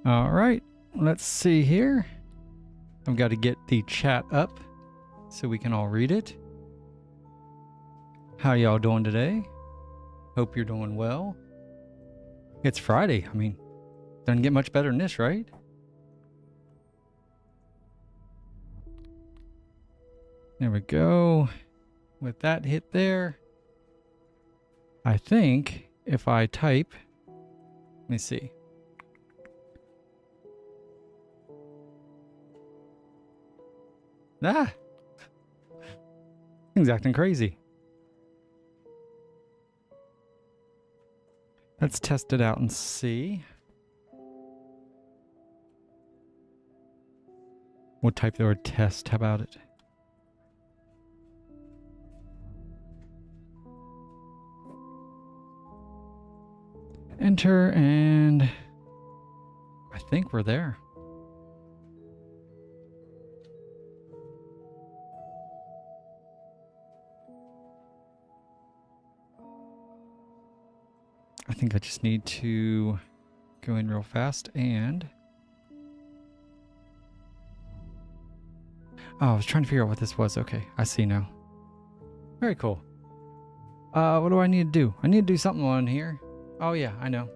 All right, let's see here. I've got to get the chat up so we can all read it. How y'all doing today? Hope you're doing well. It's Friday. I mean, doesn't get much better than this, right? There we go. With that hit there, I think if I type, let me see. Ah! Thing's acting crazy. Let's test it out and see. We'll type the word test. How about it? Enter, and I think we're there. I think I just need to go in real fast and... Oh, I was trying to figure out what this was. Okay, I see now. Very cool. What do I need to do? I need to do something on here. Oh yeah, I know.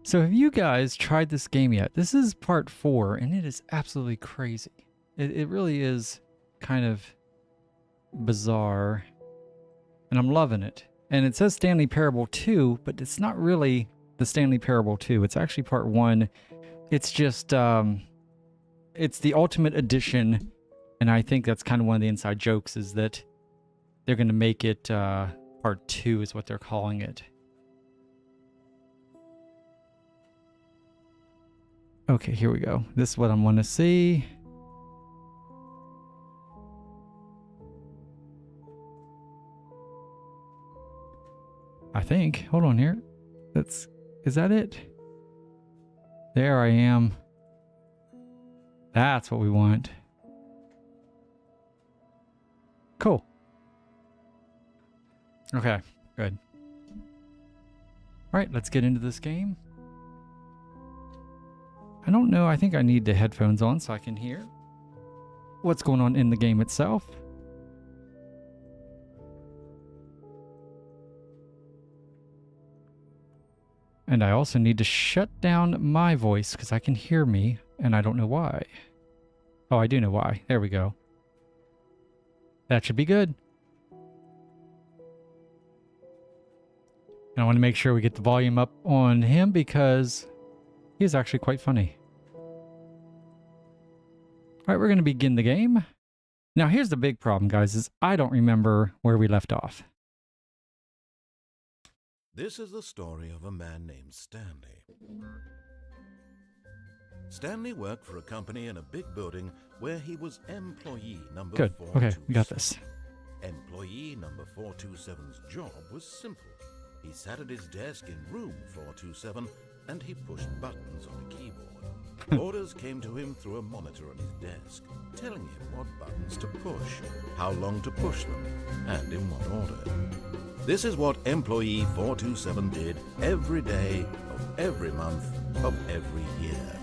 So have you guys tried this game yet? This is part 4 and it is absolutely crazy. It really is kind of bizarre and I'm loving it. And it says Stanley Parable 2, but it's not really the Stanley Parable 2. It's actually part 1. It's just, it's the Ultimate Edition. And I think that's kind of one of the inside jokes is that they're going to make it part 2 is what they're calling it. Okay, here we go. This is what I want to see. I think. Hold on here. Is that it? There I am. That's what we want. Cool. Okay, good. All right, let's get into this game. I don't know. I think I need the headphones on so I can hear what's going on in the game itself. And I also need to shut down my voice because I can hear me and I don't know why. Oh, I do know why. There we go. That should be good. And I want to make sure we get the volume up on him because he's actually quite funny. All right, we're going to begin the game. Now, here's the big problem, guys, is I don't remember where we left off. This is the story of a man named Stanley. Stanley worked for a company in a big building where he was employee number Good. 427. Okay, we got this. Employee number 427's job was simple. He sat at his desk in room 427 and he pushed buttons on a keyboard. Orders came to him through a monitor on his desk, telling him what buttons to push, how long to push them, and in what order. This is what employee 427 did every day of every month of every year.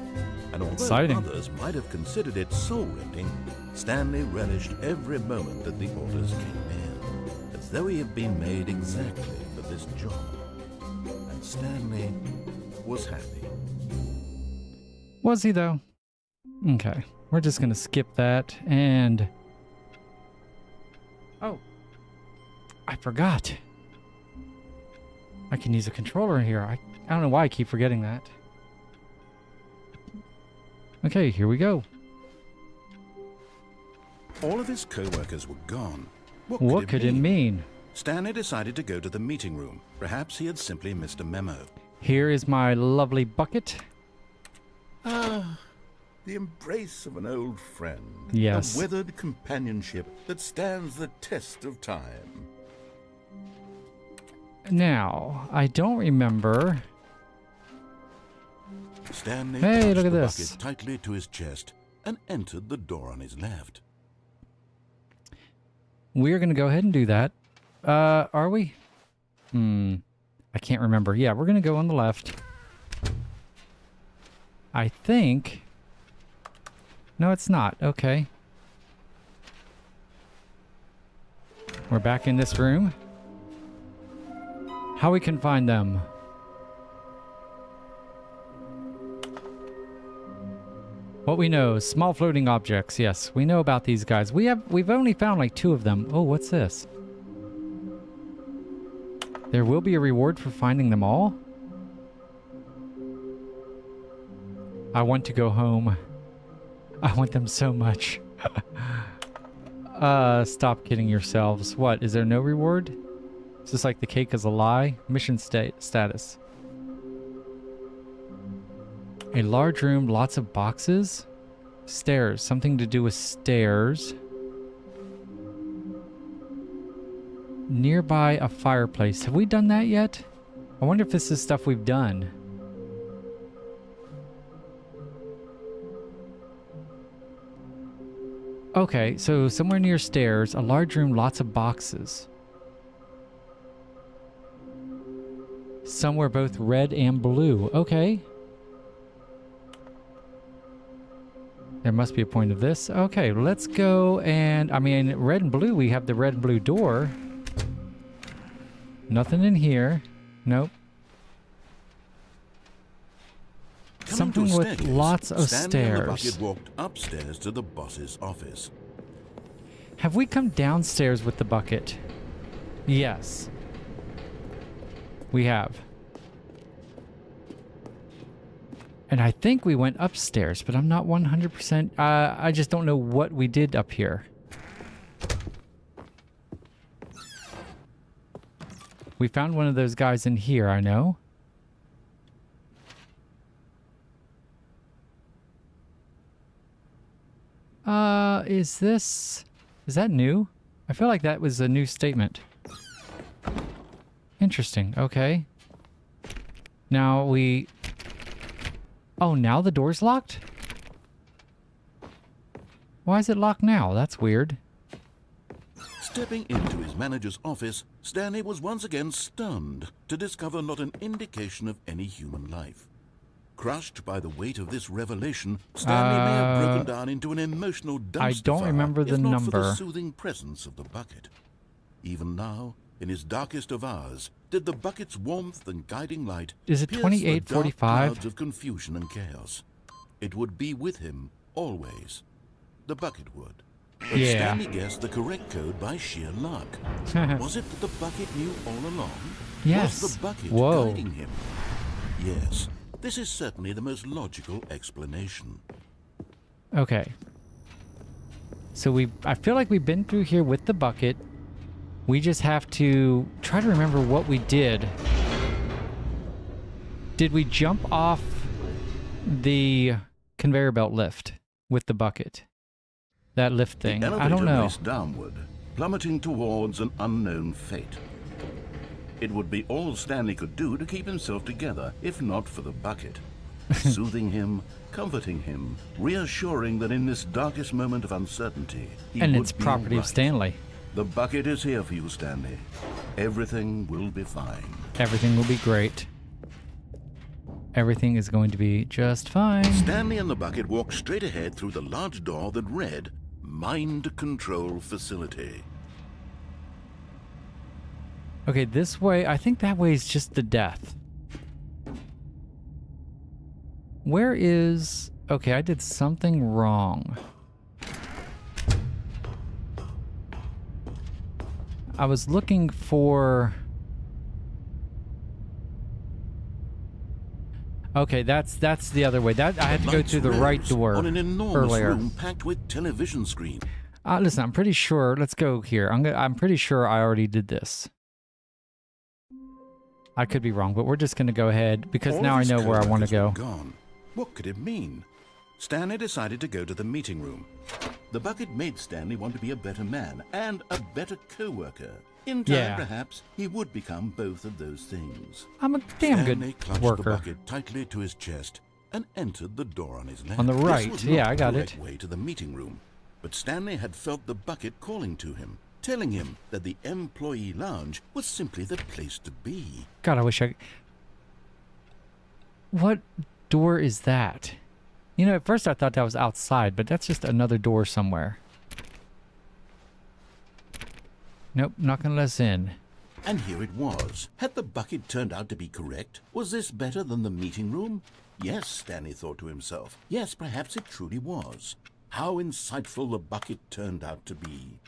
And although Exciting. others might have considered it soul-rending, Stanley relished every moment that the orders came in, as though he had been made exactly for this job. And Stanley was happy. Was he, though? Okay, we're just going to skip that and... Oh, I forgot. I can use a controller here. I don't know why I keep forgetting that. Okay, here we go. All of his co-workers were gone. What could it mean? Stanley decided to go to the meeting room. Perhaps he had simply missed a memo. Here is my lovely bucket. Ah, the embrace of an old friend. Yes. A weathered companionship that stands the test of time. Now, I don't remember. Stanley Hey, touched look at the this. bucket tightly to his chest and entered the door on his left. We're going to go ahead and do that. Are we? I can't remember. Yeah, we're gonna go on the left. I think... No, it's not. Okay. We're back in this room. How we can find them? What we know, small floating objects. Yes, we know about these guys. We've only found like 2 of them. Oh, what's this? There will be a reward for finding them all? I want to go home. I want them so much. Stop kidding yourselves. What, is there no reward? Is this like the cake is a lie? Mission status. A large room, lots of boxes. Stairs, something to do with stairs. Nearby a fireplace. Have we done that yet? I wonder if this is stuff we've done. Okay, so somewhere near stairs, a large room, lots of boxes. Somewhere both red and blue. Okay. There must be a point of this. Okay, let's go and... I mean, red and blue, we have the red and blue door. Nothing in here. Nope. Something with lots of Stanley and the stairs. bucket walked upstairs to the boss's office. Have we come downstairs with the bucket? Yes. We have. And I think we went upstairs, but I'm not 100%. I just don't know what we did up here. We found one of those guys in here, I know. Is that new? I feel like that was a new statement. Interesting, okay. Now we... Oh, now the door's locked? Why is it locked now? That's weird. Stepping into his manager's office, Stanley was once again stunned to discover not an indication of any human life. Crushed by the weight of this revelation, Stanley may have broken down into an emotional dumpster I don't remember the if not for the number. soothing presence of the bucket. Even now, in his darkest of hours, did the bucket's warmth and guiding light Is it pierce the dark 2845? clouds of confusion and chaos. It would be with him always. The bucket would. But Yeah. Stanley guessed the correct code by sheer luck. Was it that the bucket knew all along? Yes. Was the bucket Whoa. guiding him? Yes. This is certainly the most logical explanation. Okay. So I feel like we've been through here with the bucket. We just have to try to remember what we did. Did we jump off the conveyor belt lift with the bucket? That lift thing. The I don't elevator know. raced downward, plummeting towards an unknown fate. It would be all Stanley could do to keep himself together, if not for the bucket. Soothing him, comforting him, reassuring that in this darkest moment of uncertainty, he And would it's be property all of right. Stanley. The bucket is here for you, Stanley. Everything will be fine. Everything will be great. Everything is going to be just fine. Stanley and the bucket walked straight ahead through the large door that read, Mind Control Facility. Okay, this way. I think that way is just the death. Where is... Okay, I did something wrong. I was looking for... Okay, that's the other way. That I had to go Lights through the right rose door on an enormous earlier. room packed with television screens. Listen, I'm pretty sure. Let's go here. I'm pretty sure I already did this. I could be wrong, but we're just going to go ahead because All now of I his know where I want to co-workers go. were gone. What could it mean? Stanley decided to go to the meeting room. The bucket made Stanley want to be a better man and a better co-worker. In time, Yeah. perhaps, he would become both of those things. I'm a damn Stanley good clutched the worker. bucket tightly to his chest and entered the door on his left. On the This right, was yeah, not I got the it. correct way to the meeting room, but Stanley had felt the bucket calling to him. telling him that the employee lounge was simply the place to be. God, I wish I... What door is that? You know, at first I thought that was outside, but that's just another door somewhere. Nope, not gonna let us in. And here it was. Had the bucket turned out to be correct? Was this better than the meeting room? Yes, Stanley thought to himself. Yes, perhaps it truly was. How insightful the bucket turned out to be.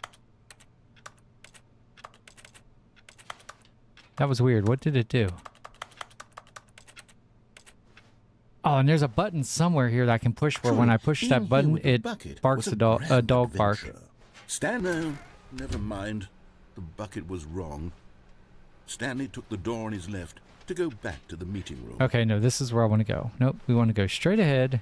That was weird. What did it do? Oh, and there's a button somewhere here that I can push where when I push that button, it barks a dog bark. No, never mind. The bucket was wrong. Stanley took the door on his left to go back to the meeting room. Okay, no, this is where I want to go. Nope, we want to go straight ahead.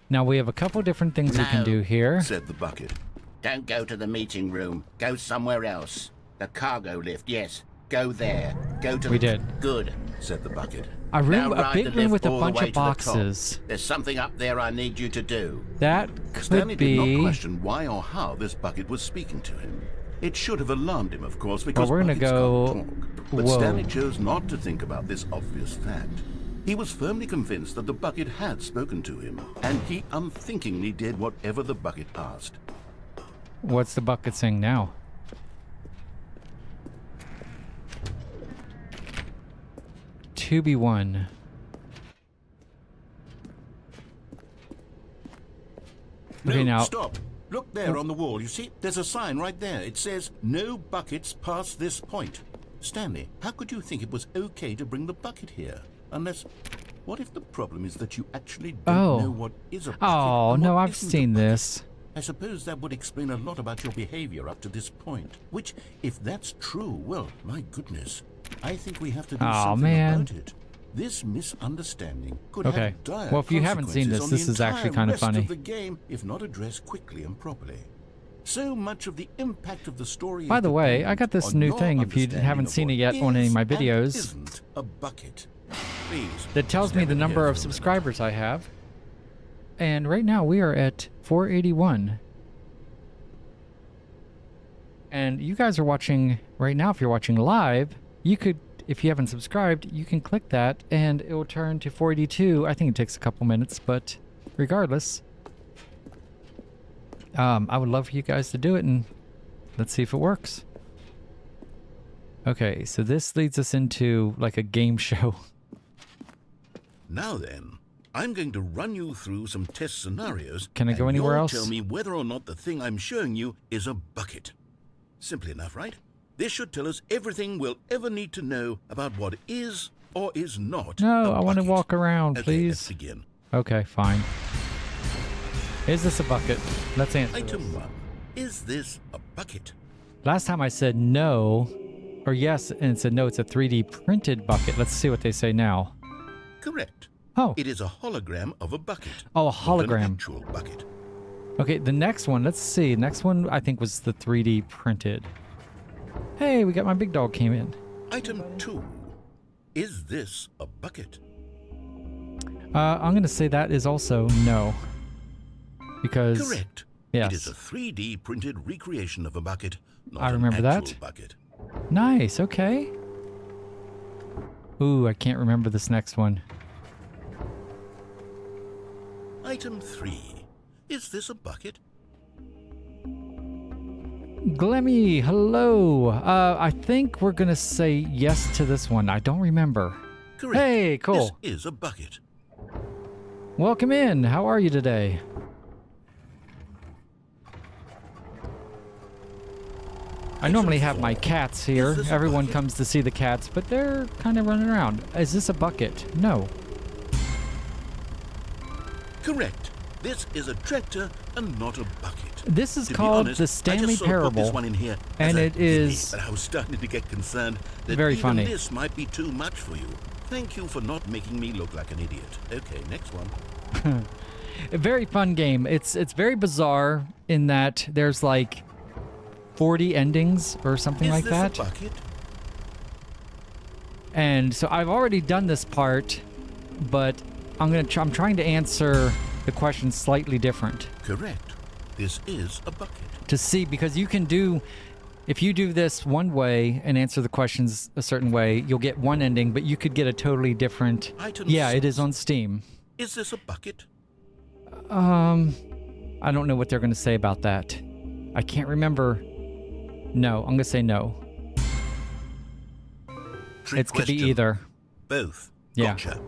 Now, we have a couple different things we can do here. Said the bucket. Don't go to the meeting room. Go somewhere else. The cargo lift, yes. Go there. Go to We did. Good, said the bucket. A room, Now a ride big the room lift with a all the bunch way of to the top. boxes. There's something up there I need you to do. That Stanley could did not be... question why or how this bucket was speaking to him. It should have alarmed him, of course, because we're gonna buckets go... can't talk. But Whoa. Stanley chose not to think about this obvious fact. He was firmly convinced that the bucket had spoken to him, and he unthinkingly did whatever the bucket asked. What's the bucket saying now? To be one. Okay, No, now... stop. Look there on the wall. You see, there's a sign right there. It says, no buckets past this point. Stanley, how could you think it was okay to bring the bucket here? Unless, what if the problem is that you actually don't know what is a bucket? Oh, and no, what I've isn't a seen bucket? this. I suppose that would explain a lot about your behavior up to this point. Which, if that's true, well, my goodness, I think we have to do something man. about it. This misunderstanding could Okay. have dire Well, if you haven't seen consequences this, on this is the actually entire kind of rest funny. of the game if not addressed quickly and properly. So much of the impact of the story. By is the way, I got dependent this on new your thing, if you understanding haven't of seen it what yet on any of my is and videos, isn't a bucket. Please, that tells me stand the in number here of for a minute. subscribers I have. And right now we are at 481. And you guys are watching right now. If you're watching live, you could, if you haven't subscribed, you can click that and it will turn to 482. I think it takes a couple minutes, but regardless, I would love for you guys to do it, and let's see if it works. Okay, so this leads us into like a game show. Now then, I'm going to run you through some test scenarios. Can I go and anywhere you'll else? Tell me whether or not the thing I'm showing you is a bucket. Simple enough, right? This should tell us everything we'll ever need to know about what is or is not. No, I I want to walk around, Okay, let's please. begin. Okay, fine. Is this a bucket? Let's answer Item this. 1. Is this a bucket? Last time I said no, or yes, and it said no, it's a 3D printed bucket. Let's see what they say now. Correct. Oh, It is a hologram of a bucket. oh, a not an hologram. actual bucket. Okay, the next one, let's see. Next one, I think, was the 3D printed. Hey, we got my big dog came in. Item 2. Is this a bucket? I'm going to say that is also no. Because... Correct. Yes. It is a 3D printed recreation of a bucket, not I an remember actual that. bucket. Nice, okay. Ooh, I can't remember this next one. Item 3. Is this a bucket? Glemmy, hello. I think we're going to say yes to this one. I don't remember. Correct. Hey, cool. This is a bucket. Welcome in. How are you today? I normally have my cats here. Is this a Everyone bucket? comes to see the cats, but they're kind of running around. Is this a bucket? No. Correct. This is a tractor and not a bucket. This is To be called honest, the I Stanley just sort of put Parable. this one in here And as a it gimme, is but I was starting to get concerned that very even funny. this might be too much for you. Thank you for not making me look like an idiot. Okay, next one. A very fun game. It's very bizarre in that there's like 40 endings or something Is like this that. a bucket? And so I've already done this part, but I'm trying to answer the question slightly different. Correct. This is a bucket. to see, because you can do, if you do this one way and answer the questions a certain way, you'll get one ending, but you could get a totally different. Item Yeah, it 6. is on Steam. Is this a bucket? I don't know what they're going to say about that. I can't remember. No, I'm going to say no. Trick It could be question. either. Both. Yeah. Gotcha.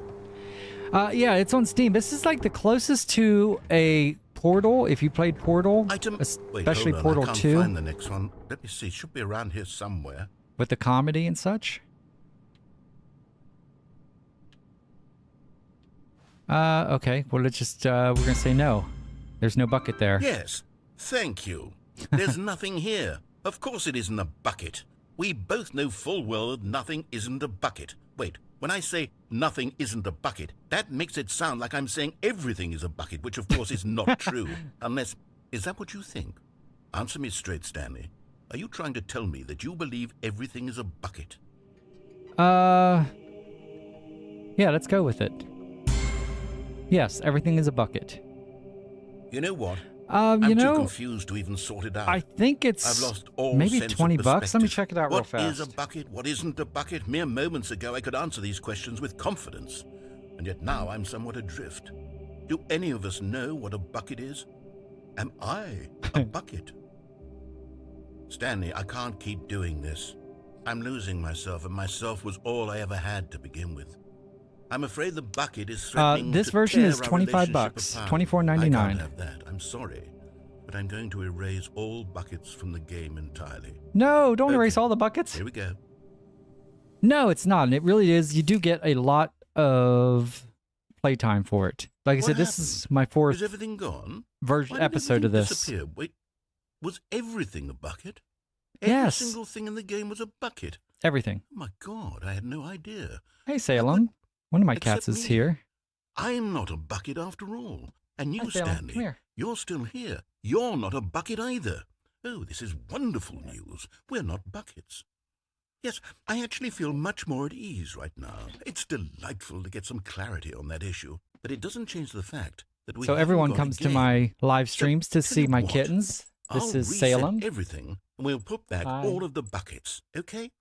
Yeah, it's on Steam. This is like the closest to a Portal, if you played Portal, Item. especially Wait, hold on. Portal I can't 2 find the next one. Let me see. It should be around here somewhere. with the comedy and such. Okay. Well, let's just, we're going to say no. There's no bucket there. Yes. Thank you. There's nothing here. Of course it isn't a bucket. We both know full well that nothing isn't a bucket. Wait, when I say nothing isn't a bucket, that makes it sound like I'm saying everything is a bucket, which of course is not true. Unless, is that what you think? Answer me straight, Stanley. Are you trying to tell me that you believe everything is a bucket? Yeah, let's go with it. Yes, everything is a bucket. You know what? You I'm too know, confused to even sort it out. I think it's I've lost all maybe sense of 20 bucks. Let me perspective. check it out real What is a fast. bucket? What isn't a bucket? Mere moments ago, I could answer these questions with confidence. And yet now I'm somewhat adrift. Do any of us know what a bucket is? Am I a bucket? Stanley, I can't keep doing this. I'm losing myself, and myself was all I ever had to begin with. I'm afraid the bucket is threatening This to version tear is our 25 relationship bucks, apart. $24.99. I can't have that. I'm sorry. But I'm going to erase all buckets from the game entirely. No, don't Okay. erase all the buckets. Here we go. No, it's not. And it really is. You do get a lot of playtime for it. Like I What said, this is my fourth Is everything gone? version Why did episode of everything this. disappear? Wait, was everything a bucket? Yes. Every single thing in the game was a bucket. Everything. Oh my God, I had no idea. Hey, Salem. One of my cats Except is me. here. I'm not a bucket after all. And you, Hi, Salem. Stanley, Come here. you're still here. You're not a bucket either. Oh, this is wonderful news. We're not buckets. Yes, I actually feel much more at ease right now. It's delightful to get some clarity on that issue, but it doesn't change the fact that we So haven't everyone got a comes to game. my live streams to tell see you my what, kittens. This I'll is reset Salem. everything, and we'll put back Hi. all of the buckets, okay?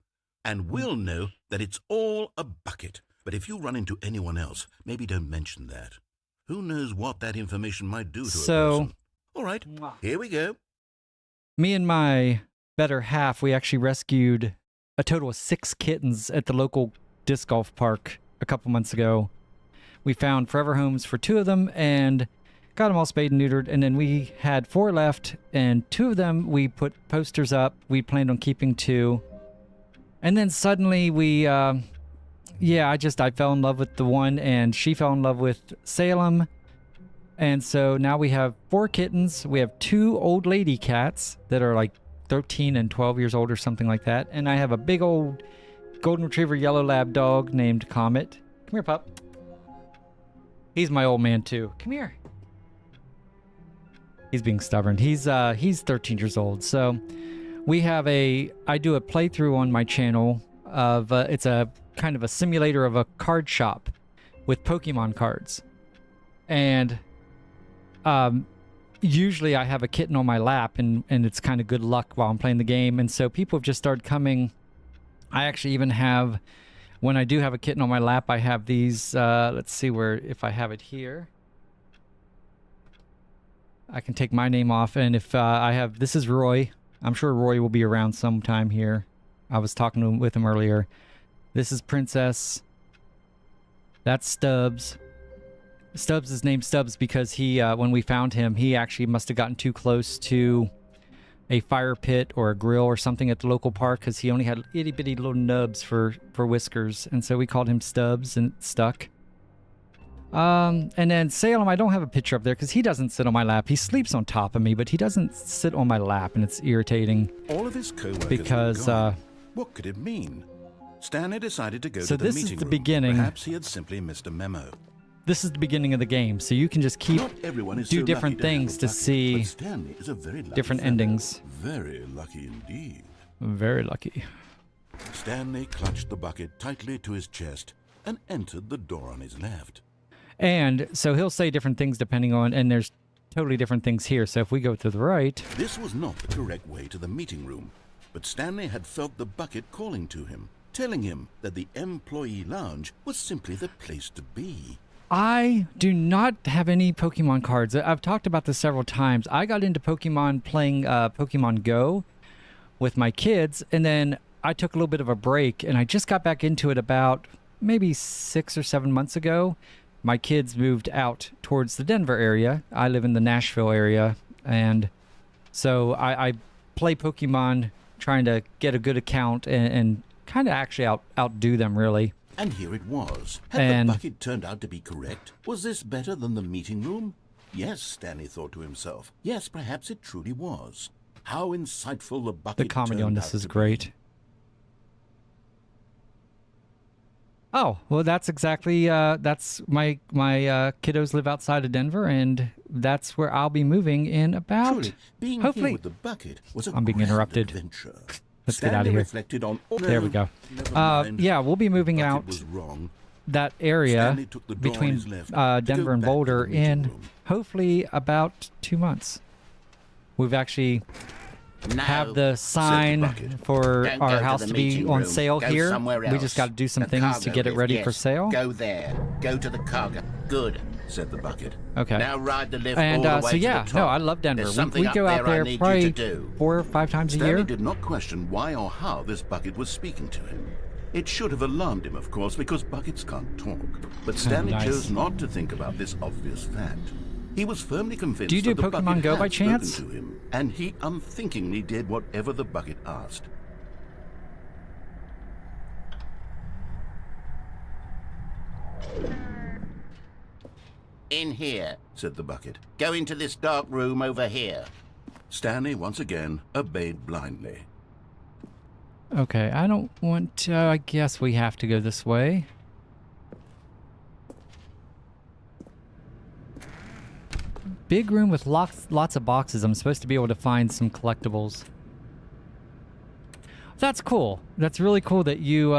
And we'll know that it's all a bucket. But if you run into anyone else, maybe don't mention that. Who knows what that information might do to a person. All right, here we go. Me and my better half, we actually rescued a total of 6 kittens at the local disc golf park a couple months ago. We found forever homes for 2 of them and got them all spayed and neutered. And then we had 4 left, and 2 of them we put posters up. We planned on keeping 2. And then suddenly we, I fell in love with the one, and she fell in love with Salem. And so now we have 4 kittens. We have 2 old lady cats that are like 13 and 12 years old or something like that. And I have a big old golden retriever yellow lab dog named Comet. Come here, pup. He's my old man too. Come here. He's being stubborn. He's 13 years old. So I do a playthrough on my channel of, it's a kind of a simulator of a card shop with Pokemon cards. And usually I have a kitten on my lap, and it's kind of good luck while I'm playing the game. And so people have just started coming. I actually even have, when I do have a kitten on my lap, I have these, let's see if I have it here. I can take my name off, and if this is Roy. I'm sure Roy will be around sometime here. I was talking with him earlier. This is Princess. That's Stubbs. Stubbs is named Stubbs because he, when we found him, he actually must have gotten too close to a fire pit or a grill or something at the local park, because he only had itty bitty little nubs for whiskers, and so we called him Stubbs, and it stuck. And then Salem, I don't have a picture up there because he doesn't sit on my lap. He sleeps on top of me, but he doesn't sit on my lap, and it's irritating. All of his co-workers Because, were gone. What could it mean? Stanley decided to go So to the this meeting is the room. beginning. Perhaps he had simply missed a memo. This is the beginning of the game, so you can just keep Not everyone is do so different lucky to have things a to bucket, see but Stanley is a very lucky different fellow. endings. Very lucky indeed. Very lucky. Stanley clutched the bucket tightly to his chest and entered the door on his left. And so he'll say different things depending on, and there's totally different things here. So if we go to the right, This was not the correct way to the meeting room, but Stanley had felt the bucket calling to him, telling him that the employee lounge was simply the place to be. I do not have any Pokemon cards. I've talked about this several times. I got into Pokemon playing Pokemon Go with my kids, and then I took a little bit of a break, and I just got back into it about maybe 6 or 7 months ago. My kids moved out towards the Denver area. I live in the Nashville area, and so I play Pokemon trying to get a good account and kind of actually outdo them, really. And here it was. Had the bucket turned out to be correct? Was this better than the meeting room? Yes, Stanley thought to himself. Yes, perhaps it truly was. How insightful the bucket The comedy on this is great. Oh, well, that's exactly, that's my kiddos live outside of Denver, and that's where I'll be moving in about, Truly, being hopefully. here with the bucket was a I'm being grand interrupted. adventure. Let's get out of here. Reflected on, There we go. never mind. Yeah, we'll be moving The bucket out was wrong. that area Stanley took the door on between his left to Denver go and back to Boulder the meeting in room. hopefully about 2 months. We've actually No, have the sign bucket. for Don't our go to house the to be meeting on room. sale Go here. somewhere We else. just got to do some The things to cargo get it lift, ready yes. for sale. Go there. Go to the cargo. Good, said the bucket. Okay. Now ride the lift And all the way so to yeah, the top. no, I love Denver. There's We something go up out there I there need you probably to do. 4 or 5 times a Stanley year. did not question why or how this bucket was speaking to him. It should have alarmed him, of course, because buckets can't talk. But Stanley Nice. chose not to think about this obvious fact. He was firmly convinced Do you do that the Pokemon bucket Go had by chance? spoken to him, and he unthinkingly did whatever the bucket asked. In here. Said the bucket. Go into this dark room over here. Stanley once again obeyed blindly. Okay, I don't want to, I guess we have to go this way. Big room with lots of boxes. I'm supposed to be able to find some collectibles. That's cool. That's really cool that you,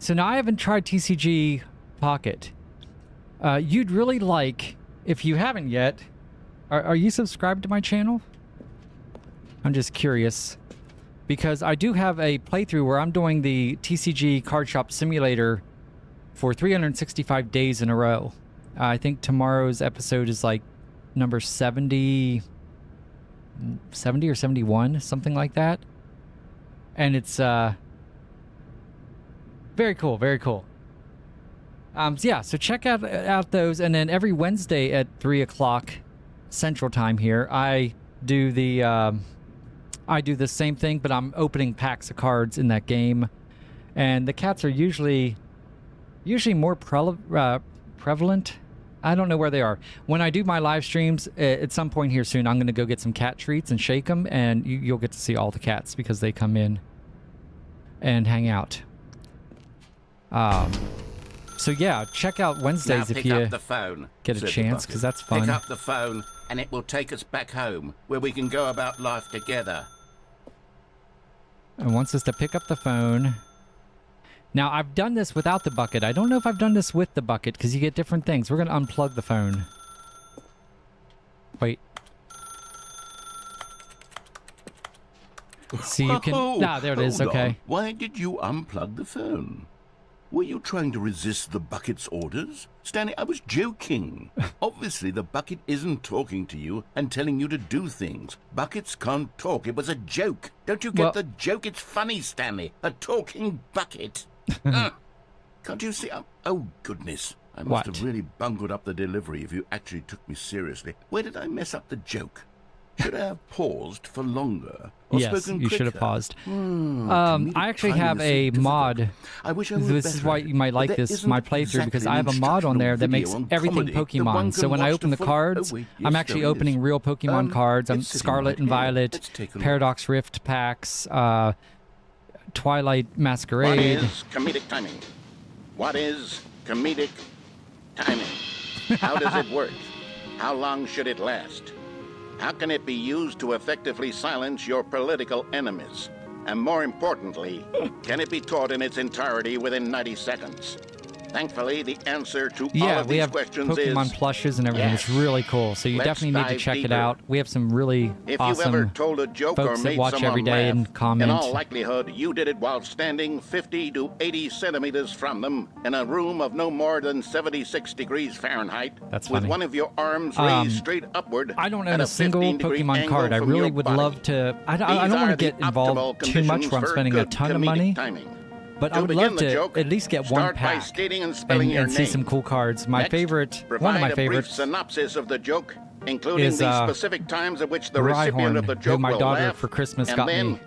So now I haven't tried TCG Pocket. You'd really like, if you haven't yet, are you subscribed to my channel? I'm just curious. Because I do have a playthrough where I'm doing the TCG Card Shop Simulator for 365 days in a row. I think tomorrow's episode is like number 70 or 71, something like that. And it's very cool, very cool. So yeah, so check out those, and then every Wednesday at 3 o'clock Central Time here, I do the same thing, but I'm opening packs of cards in that game, and the cats are usually more prevalent. I don't know where they are. When I do my live streams, at some point here soon, I'm going to go get some cat treats and shake them, and you'll get to see all the cats because they come in and hang out. So yeah, check out Wednesdays Now if pick you up the phone. get a said the chance, bucket. because that's fun. Pick up the phone, and it will take us back home, where we can go about life together. And wants us to pick up the phone. Now, I've done this without the bucket. I don't know if I've done this with the bucket, because you get different things. We're going to unplug the phone. Wait. See, you can... Whoa, Ah, there it is. hold Okay. on. Why did you unplug the phone? Were you trying to resist the bucket's orders? Stanley, I was joking. Obviously, the bucket isn't talking to you and telling you to do things. Buckets can't talk. It was a joke. Don't you get Well- the joke? It's funny, Stanley. A talking bucket. Can't you see? Oh, goodness. I must What? have really bungled up the delivery if you actually took me seriously. Where did I mess up the joke? Should I have paused for longer? Or Yes, spoken you should have quicker? paused. Comedic I actually have timing is a difficult. mod. I wish I were This is better why at it, you might but like there this, isn't my playthrough, exactly because an I have a mod on there that instructional makes video on everything comedy that one Pokemon. So can when I watch open to the follow- cards, Oh, wait, I'm yes, actually there opening is. real Pokemon cards. I'm it's sitting Scarlet right and here. Violet, Let's take a look. Paradox Rift packs, Twilight What Masquerade. is comedic timing? What is comedic timing? How does it work? How long should it last? How can it be used to effectively silence your political enemies? And more importantly, can it be taught in its entirety within 90 seconds? Thankfully, the answer to all Yeah, of we these have questions Pokemon is plushes and everything. It's yes. really cool. So you Let's definitely need to dive check it deeper. out. We have some really If you've ever awesome told a joke or folks that made watch someone every day laugh, and comment. in all likelihood, you did it while standing 50 to 80 centimeters from them in a room of no more than 76 degrees Fahrenheit. That's with funny. one of your arms raised straight upward. I don't at own a single 15-degree Pokemon angle card. I from really your would body. love to. I These don't want are to get the involved optimal too much where I'm conditions for spending a good ton of comedic money. timing. But I To would begin love the to joke, at least get one start by pack stating and spelling your and see name. some cool cards. My Next, favorite, one of provide my a brief favorites, synopsis of the joke, including is, the specific times at which the recipient Rhyhorn, of the who joke my will daughter laugh, for Christmas and got then me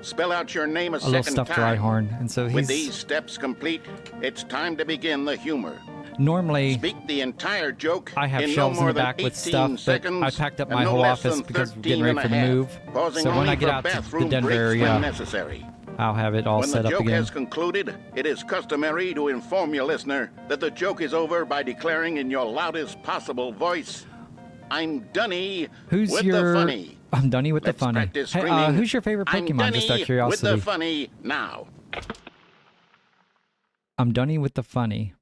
spell out your name a a little second stuffed time. Rhyhorn, and so With he's these steps complete, it's time to begin the humor. normally. Speak the entire joke I have in shelves no more in the than back with 18 stuff, but seconds I packed up and my no whole less office than because we're 13 getting ready for and the a half, move. pausing So when only I get for out to the bathroom Denver breaks area, when necessary. I'll have it all When set the up joke again. has concluded, it is customary to inform your listener that the joke is over by declaring in your loudest possible voice, "I'm Dunny Who's with your? the funny." I'm Dunny with Let's the funny. practice Hey, screaming, who's your favorite "I'm Pokemon? Just out Dunny of curiosity. with the funny now. I'm Dunny with the funny.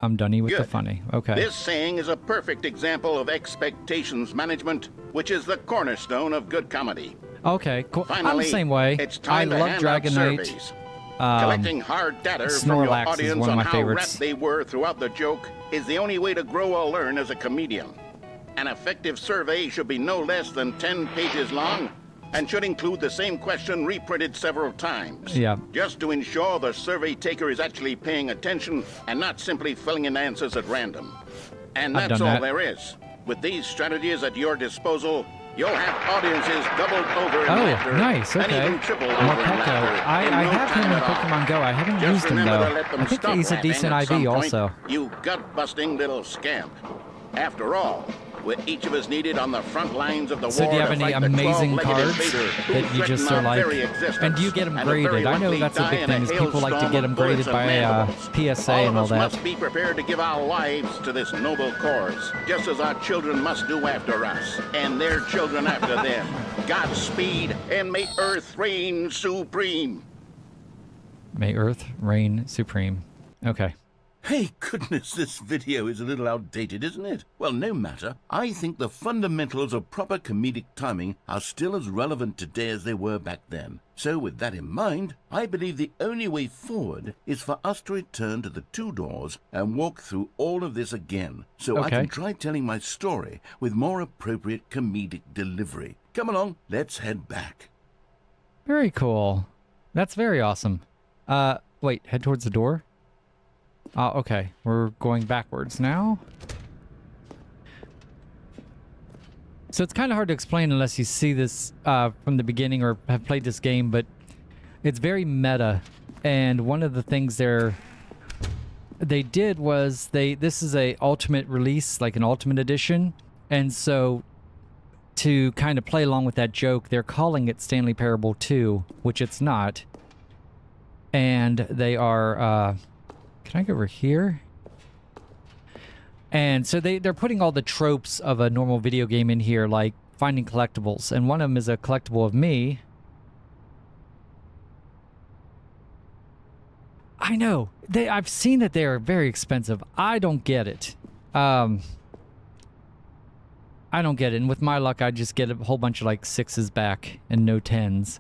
I'm Dunny with the Good. funny. Okay. This saying is a perfect example of expectations management, which is the cornerstone of good comedy. Okay, cool. I'm Finally, the same way. it's I time to love hand out Dragonite. surveys. Collecting hard data from your Snorlax is audience one of on my how favorites. rapt they were throughout the joke is the only way to grow or learn as a comedian. An effective survey should be no less than 10 pages long and should include the same question reprinted several times. Yeah. Just to ensure the survey taker is actually paying attention and not simply filling in answers at random. And I've that's done all that. there is. With these strategies at your disposal, you'll have audiences doubled over in Oh, laughter nice. and Okay. even tripled over in Marpeco. laughter I in no have him time in at all. Pokemon Go. I haven't Just used him remember though. to let them I think stop he's a laughing decent at some IV point, also. You gut-busting little scamp. After all, we're each of us needed on the front lines of the So war do you have to any fight the amazing 12-legged cards invader who that you just threatened are our like? very existence, And do you get them and very graded? I know likely that's a die big in thing. Is people like to hailstorm get of them bullets graded and by mandibles. PSA all and of all us that. must be prepared to give our lives to this noble cause, just as our children must do after us, and their children after them. Godspeed, and may Earth reign supreme. May Earth reign supreme. Okay. Hey, goodness, this video is a little outdated, isn't it? Well, no matter. I think the fundamentals of proper comedic timing are still as relevant today as they were back then. So with that in mind, I believe the only way forward is for us to return to the two doors and walk through all of this again, so I Okay. can try telling my story with more appropriate comedic delivery. Come along, let's head back. Very cool. That's very awesome. Wait, head towards the door? Okay. We're going backwards now. So it's kind of hard to explain unless you see this from the beginning or have played this game, but it's very meta. And one of the things they did was this is a ultimate release, like an ultimate edition. And so to kind of play along with that joke, they're calling it Stanley Parable 2, which it's not. And they are can I go over here? And so they're putting all the tropes of a normal video game in here, like finding collectibles. And one of them is a collectible of me. I know. I've seen that they are very expensive. I don't get it. I don't get it. And with my luck, I just get a whole bunch of like 6s back and no 10s.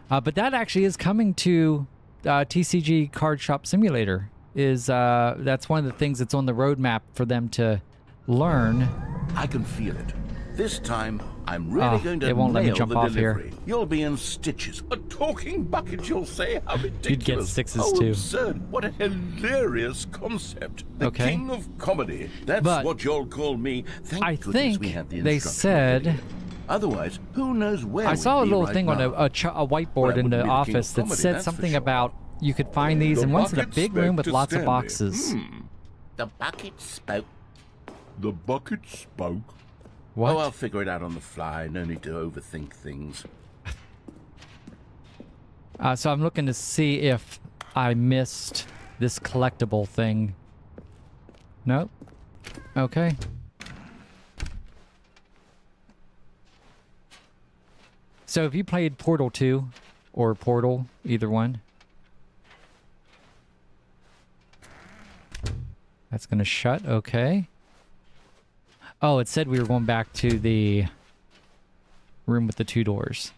But that actually is coming to TCG Card Shop Simulator. That's one of the things that's on the roadmap for them to learn. I can feel it. This time, I'm really going to it won't let me nail jump the off here. delivery. You'll be in stitches. A talking bucket, you'll say? How ridiculous. You'd get 6s How too. absurd. What a hilarious concept. The Okay. king of comedy. That's But what you'll call me. Thank I goodness think we had the they instructional said... video. Otherwise, who knows where I we'd saw a be little right thing on now. a whiteboard in wouldn't the be the king of office that comedy, said that's for something sure. about you could find these The in one's in a bucket big room spoke with to lots of Stanley. boxes. The bucket spoke. The bucket spoke. What? Oh, I'll figure it out on the fly. No need to overthink things. So I'm looking to see if I missed this collectible thing. Nope. Okay. So have you played Portal 2 or Portal, either one? That's going to shut. Okay. Oh, it said we were going back to the room with the 2 doors.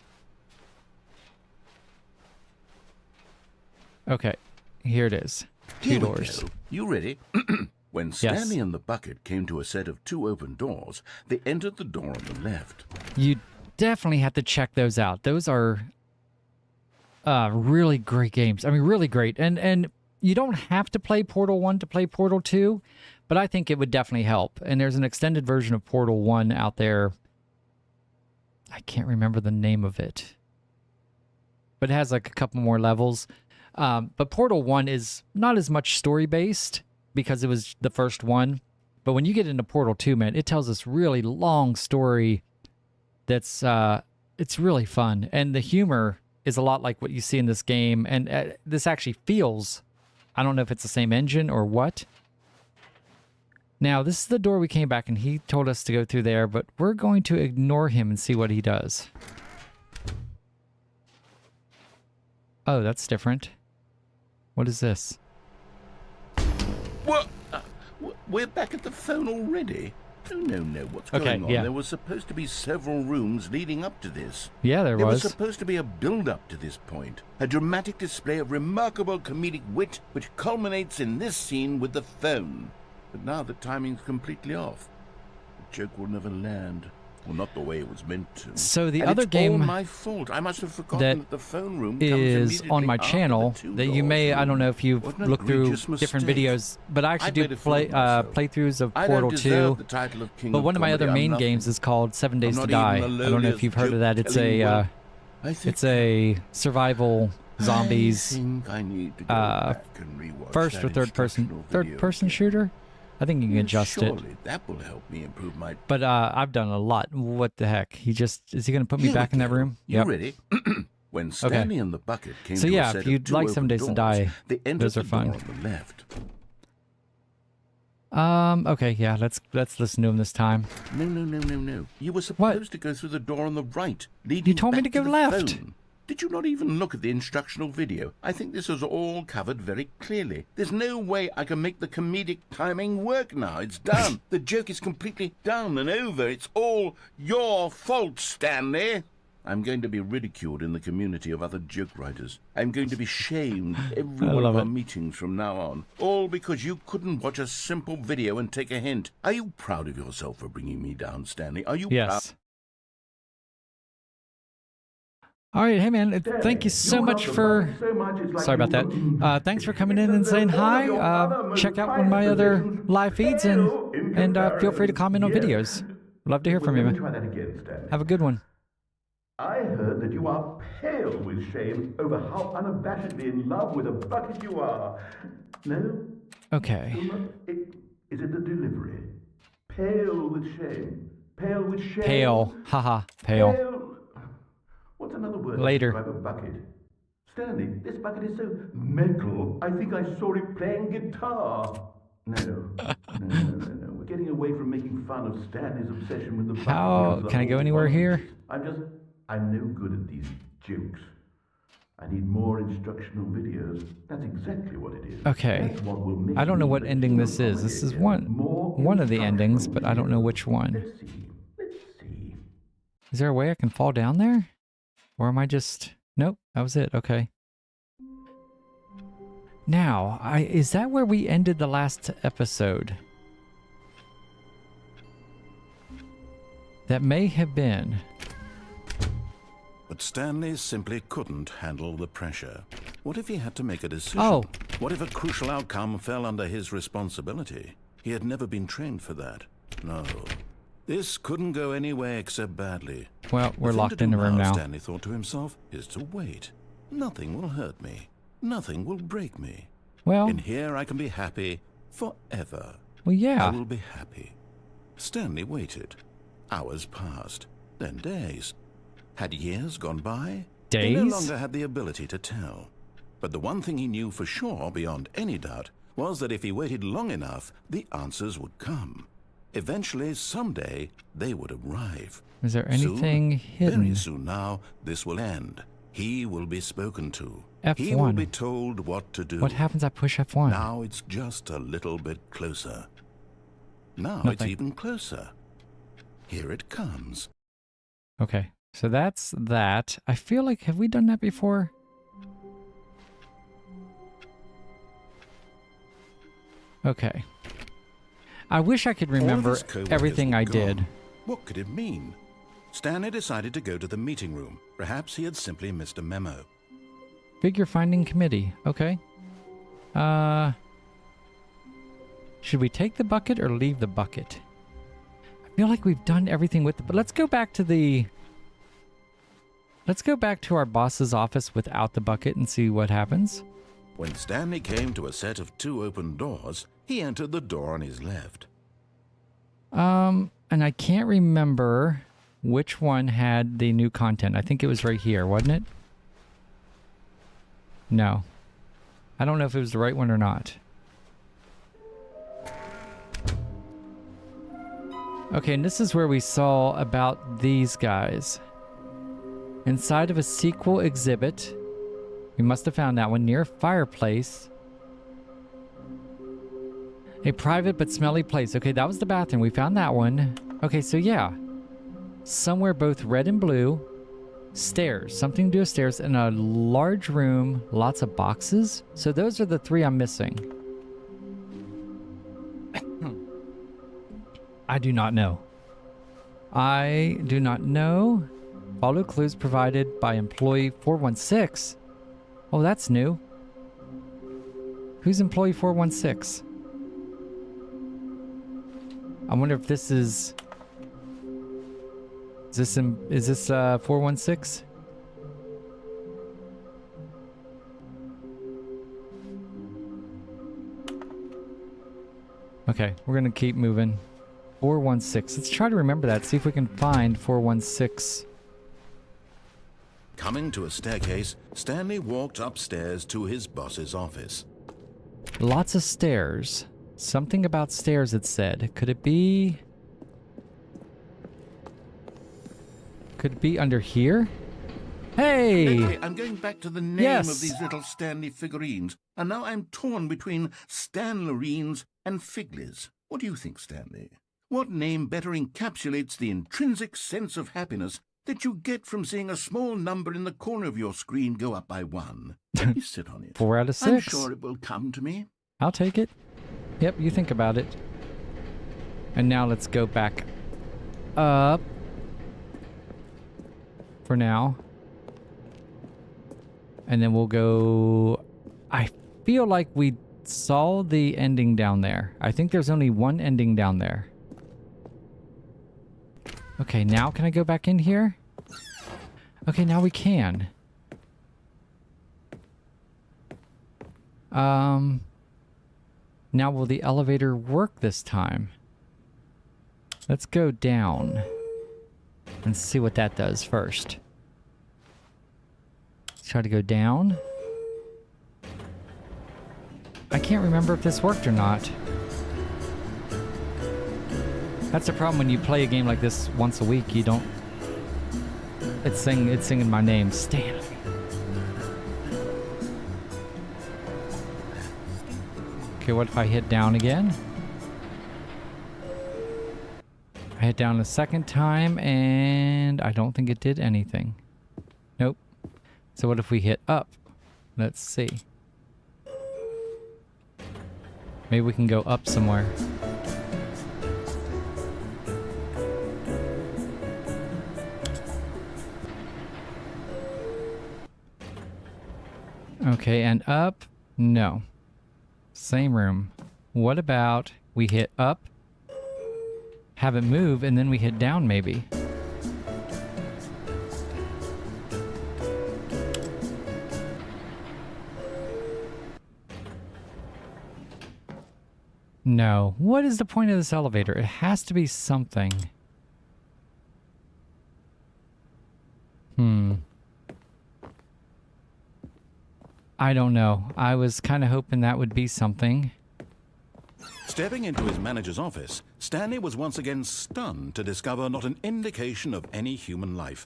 Okay. Here it is. 2 Here we doors. go. You ready? When Stanley and the bucket came to a set of 2 open doors, they entered the door on the left. You definitely have to check those out. Those are really great games. I mean, really great. And you don't have to play Portal 1 to play Portal 2, but I think it would definitely help. And there's an extended version of Portal 1 out there. I can't remember the name of it, but it has like a couple more levels. But Portal 1 is not as much story-based because it was the first one. But when you get into Portal 2, man, it tells this really long story that's it's really fun. And the humor is a lot like what you see in this game. And this actually feels, I don't know if it's the same engine or what. Now, this is the door we came back and he told us to go through there, but we're going to ignore him and see what he does. Oh, that's different. What is this? What? We're back at the phone already? Oh, no. What's going on? Yeah. There was supposed to be several rooms leading up to this. Yeah, there was was. supposed to be a build-up to this point. A dramatic display of remarkable comedic wit which culminates in this scene with the phone. But now the timing's completely off. The joke will never land. Well, not the way it was meant to. So the And other it's game all my fault. I must have forgotten that the phone room comes is on my immediately channel after the that you 2 may, doors I don't know if you've What an looked through egregious different mistake. videos, but I actually I made do a fool of myself. playthroughs of I Portal don't 2. deserve the title of King But of one of my Comedy. other I'm main nothing. games is called 7 Days I'm to not Die. even the I don't know if you've heard of that. It's telling a well. I think it's a survival zombies I think I need to go back and rewatch first that or third instructional video person again. shooter. I think you can adjust it. Surely that will help me improve my. But I've done a lot. What the heck? Is he going to put me Here back we in that go. room? You ready? When Stanley and the bucket came So to yeah, a set if you'd of 2 like 7 open Days to doors, Die, they entered those are the fun. door on the left. Okay, yeah, let's listen to him this time. No. You were supposed to go through the door on the right, leading You told me back to go the left. phone. Did you not even look at the instructional video? I think this is all covered very clearly. There's no way I can make the comedic timing work now. It's done. The joke is completely done and over. It's all your fault, Stanley. I'm going to be ridiculed in the community of other joke writers. I'm going to be shamed at every I one love of our it. meetings from now on. All because you couldn't watch a simple video and take a hint. Are you proud of yourself for bringing me down, Stanley? Are you proud? Yes. All right, hey man, thank you so much for. Sorry about that. Thanks for coming in and saying hi. Check out one of my other live feeds and feel free to comment on videos. Love to hear from you, Let me man. try that again, Stanley. Have a good one. I heard that you are pale with shame over how unabashedly in love with a bucket you are. No? Okay. You're not- Is it the delivery? Pale with shame. Pale with shame. Pale. Haha. Pale. What's another word Later. to describe a bucket? Stanley, this bucket is so metal. I think I saw it playing guitar. No. We're getting away from making fun of Stanley's obsession with the bucket. How- because the can I go whole anywhere point here? is I'm no good at these jokes. I need more instructional videos. That's exactly what it is. Okay. That's what will make I don't know me what the ending king this of is. This is comedy again. More one of the endings, instructional but I don't know videos. which one. Let's see. Is there a way I can fall down there? Or am I just... Nope, that was it. Okay. Now, is that where we ended the last episode? That may have been. But Stanley simply couldn't handle the pressure. What if he had to make a decision? Oh. What if a crucial outcome fell under his responsibility? He had never been trained for that. No. This couldn't go any way except badly. Well, we're The thing locked to in the do room now. Stanley thought to himself, is to wait. Nothing will hurt me. Nothing will break me. Well, In here I can be happy forever. I yeah. will be happy. Stanley waited. Hours passed, then days. Had years gone by? He no Days? longer had the ability to tell. But the one thing he knew for sure, beyond any doubt, was that if he waited long enough, the answers would come. Eventually, someday, they would arrive. Is there Soon, anything hidden? Very soon now, this will end. He will be spoken to. F1. He will be told what to do. What happens? I push F1. Now it's just a little bit closer. Now it's Nothing. even closer. Here it comes. Okay, so that's that. I feel like, have we done that before? Okay. I wish I could All of remember his co-workers everything were I gone. did. What could it mean? Stanley decided to go to the meeting room. Perhaps he had simply missed a memo. Figure finding committee. Okay. Should we take the bucket or leave the bucket? I feel like we've done everything with it, but let's go back to the... Let's go back to our boss's office without the bucket and see what happens. When Stanley came to a set of 2 open doors, he entered the door on his left. And I can't remember which one had the new content. I think it was right here, wasn't it? No. I don't know if it was the right one or not. Okay, and this is where we saw about these guys. Inside of a sequel exhibit. We must have found that one near a fireplace. A private but smelly place. Okay, that was the bathroom. We found that one. Okay, so yeah. Somewhere both red and blue. Stairs. Something to do with stairs. And a large room. Lots of boxes. So those are the 3 I'm missing. I do not know. I do not know. Follow clues provided by employee 416. Oh, that's new. Who's employee 416? I wonder if this is... Is this 416? Okay, we're gonna keep moving. 416. Let's try to remember that. See if we can find 416. Coming to a staircase, Stanley walked upstairs to his boss's office. Lots of stairs. Something about stairs, it said. Could it be... Could it be under here? Hey! Anyway, I'm going back to the name Yes. of these little Stanley figurines, and now I'm torn between Stanlerines and Figlies. What do you think, Stanley? What name better encapsulates the intrinsic sense of happiness that you get from seeing a small number in the corner of your screen go up by 1? Let me sit on it. 4 out of 6. I'm sure it will come to me. I'll take it. Yep, you think about it. And now let's go back up. For now. And then we'll go... I feel like we saw the ending down there. I think there's only one ending down there. Okay, now can I go back in here? Okay, now we can. Now will the elevator work this time? Let's go down and see what that does first. Let's try to go down. I can't remember if this worked or not. That's the problem when you play a game like this once a week. You don't... It's singing my name, Stanley. Okay, what if I hit down again? I hit down a second time and I don't think it did anything. Nope. So what if we hit up? Let's see. Maybe we can go up somewhere. Okay, and up? No. Same room. What about we hit up, have it move, and then we hit down maybe? No. What is the point of this elevator? It has to be something. I don't know. I was kind of hoping that would be something. Stepping into his manager's office, Stanley was once again stunned to discover not an indication of any human life.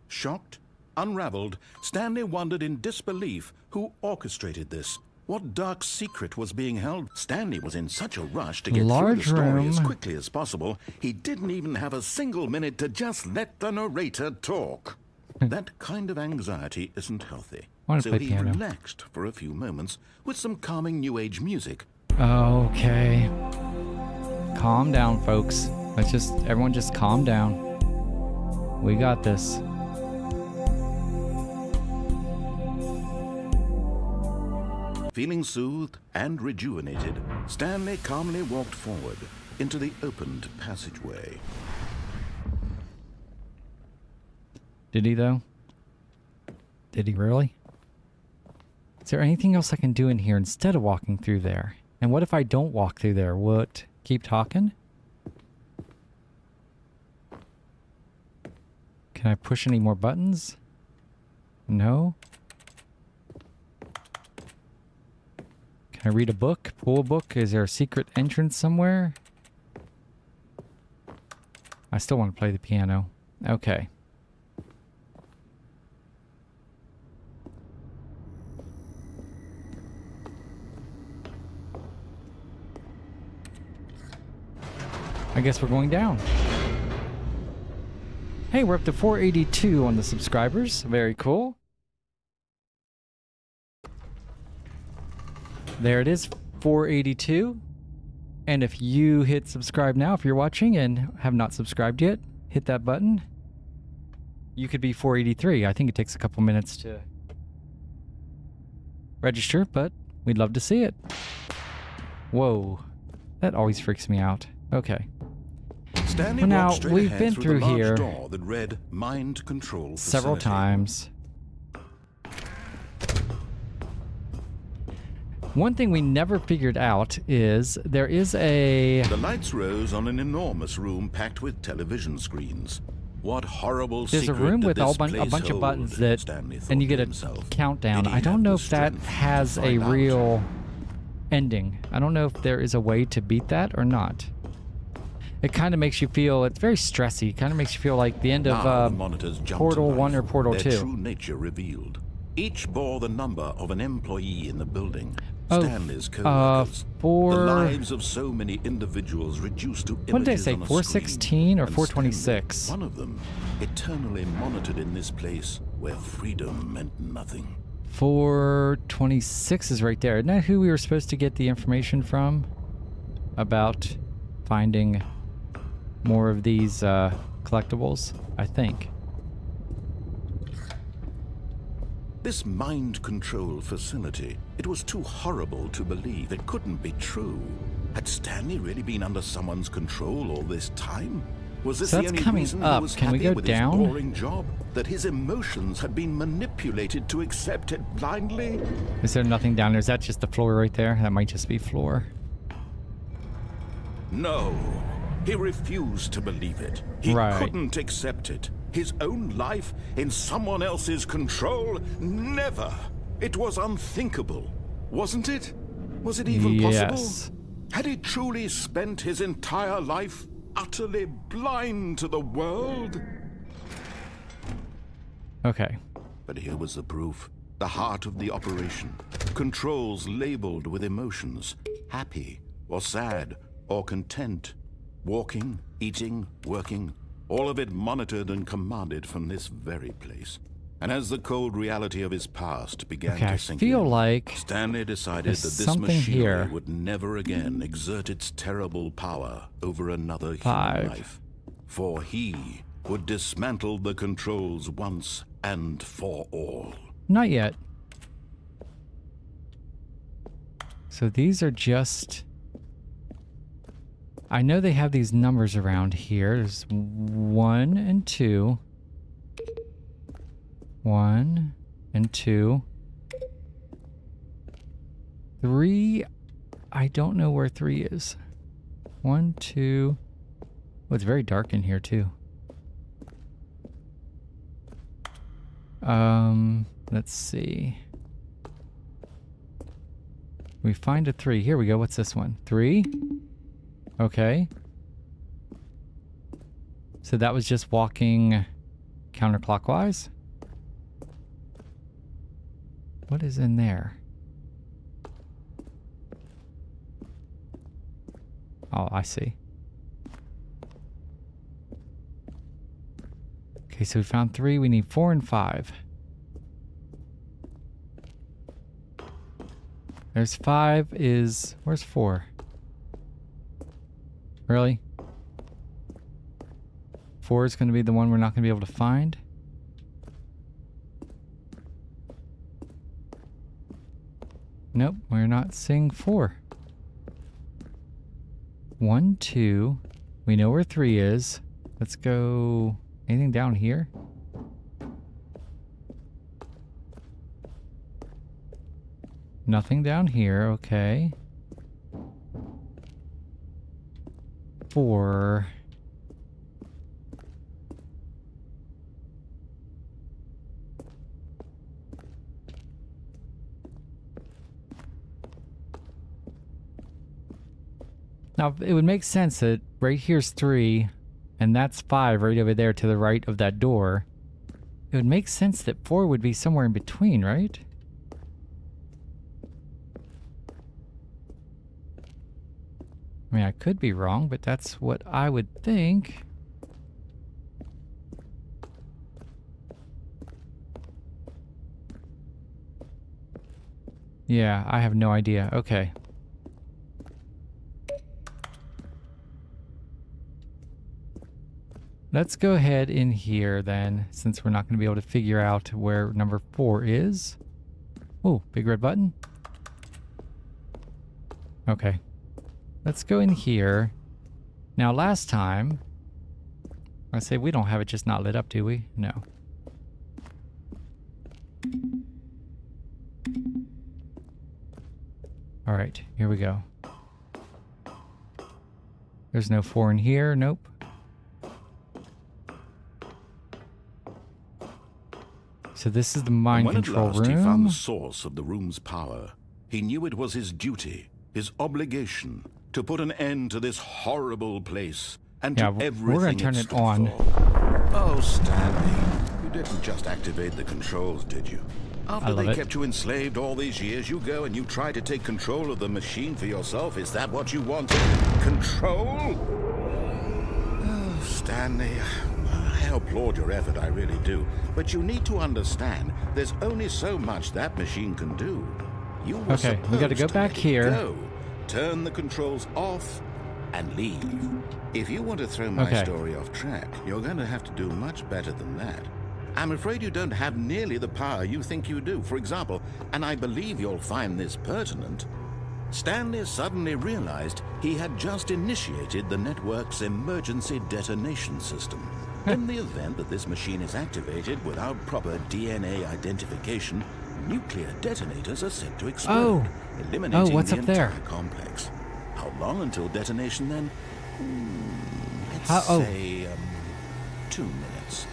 Shocked, Unraveled, Stanley wondered in disbelief who orchestrated this. What dark secret was being held? Stanley was in such a rush to get through the story as quickly as possible, he didn't even have a single minute to just let the narrator talk. That kind of anxiety isn't healthy. So he relaxed for a few moments with some calming New Age music. Okay. Calm down, folks. Everyone just calm down. We got this. Feeling soothed and rejuvenated, Stanley calmly walked forward into the opened passageway. Did he, though? Did he really? Is there anything else I can do in here instead of walking through there? And what if I don't walk through there? Will it keep talking? Can I push any more buttons? No? Can I read a book? Pull a book? Is there a secret entrance somewhere? I still want to play the piano. Okay. I guess we're going down. Hey, we're up to 482 on the subscribers. Very cool. There it is, 482. And if you hit subscribe now, if you're watching and have not subscribed yet, hit that button. You could be 483. I think it takes a couple minutes to register, but we'd love to see it. Whoa, that always freaks me out. Okay. Stanley now, straight we've ahead been through the large here door that read Mind Control several Facility. times. One thing we never figured out is there is a... The lights rose on an enormous room packed with television screens. What horrible There's a secret room did with this a bunch place of buttons hold? that... Stanley thought And you get to a himself. countdown. Did he I don't have know the if that strength to has a find out? real ending. I don't know if there is a way to beat that or not. It kind of makes you feel... It's very stressy. It kind of makes you feel like the end Now of the monitors jumped Portal to 1 or life, Portal their 2. true nature revealed. Each bore the number of an employee in the building. Oh, Stanley's co-workers. for... The lives of so many individuals reduced to images What did I say, on a 416 or screen. 426? Stanley, one of them, eternally monitored in this place where freedom meant nothing. 426 is right there. Isn't that who we were supposed to get the information from? About finding more of these collectibles, I think. This mind control facility, it was too horrible to believe. It couldn't be true. Had Stanley really been under someone's control all this time? Was this So the that's only coming reason up. he was Can we happy go with down? his boring job? That his emotions had been manipulated to accept it blindly? Is there nothing down there? Is that just the floor right there? That might just be floor. No. He refused to believe it. He Right. couldn't accept it. His own life in someone else's control? Never. It was unthinkable. Wasn't it? Was it even Yes. possible? Had he truly spent his entire life utterly blind to the world? Okay. But here was the proof. The heart of the operation. Controls labeled with emotions. Happy or sad or content. Walking, eating, working. All of it monitored and commanded from this very place. And as the cold reality of his past began Okay, I to sink feel in, like Stanley decided there's that this something machinery here. would never again exert its terrible power over another 5. human life. For he would dismantle the controls once and for all. Not yet. So these are just... I know they have these numbers around here. There's 1 and 2. 1 and 2. 3. I don't know where 3 is. 1, 2. Oh, it's very dark in here too. Let's see. We find a 3. Here we go. What's this one? 3. Okay. So that was just walking counterclockwise. What is in there? Oh, I see. Okay, so we found 3. We need 4 and 5. There's 5 is... Where's 4? Really? 4 is going to be the one we're not going to be able to find? Nope, we're not seeing 4. 1, 2. We know where 3 is. Let's go... Anything down here? Nothing down here, okay. 4. Now, it would make sense that right here's 3, and that's 5 right over there to the right of that door. It would make sense that 4 would be somewhere in between, right? I mean, I could be wrong, but that's what I would think. Yeah, I have no idea. Okay. Let's go ahead in here then, since we're not going to be able to figure out where number 4 is. Oh, big red button. Okay. Let's go in here. Now, last time, I say we don't have it just not lit up, do we? No. All right, here we go. There's no 4 in here. Nope. So this is the mind control room. When at last he found the source of the room's power, he knew it was his duty, his obligation, to put an end to this horrible place and to everything we're gonna turn it on. Oh, Stanley, you didn't just activate the controls, did you? After they kept you enslaved all these years, you go and you try to take control of the machine for yourself. Is that what you wanted? Control? Oh, Stanley, I applaud your effort, I really do. But you need to understand, there's only so much that machine can do. You were we got to go back here. Go, turn the controls off, and leave. If you want to throw my story off track, you're going to have to do much better than that. I'm afraid you don't have nearly the power you think you do. For example, and I believe you'll find this pertinent, Stanley suddenly realized he had just initiated the network's emergency detonation system. In the event that this machine is activated without proper DNA identification, nuclear detonators are set to explode, eliminating what's the up there? entire complex. How long until detonation then? Let's say 2 minutes.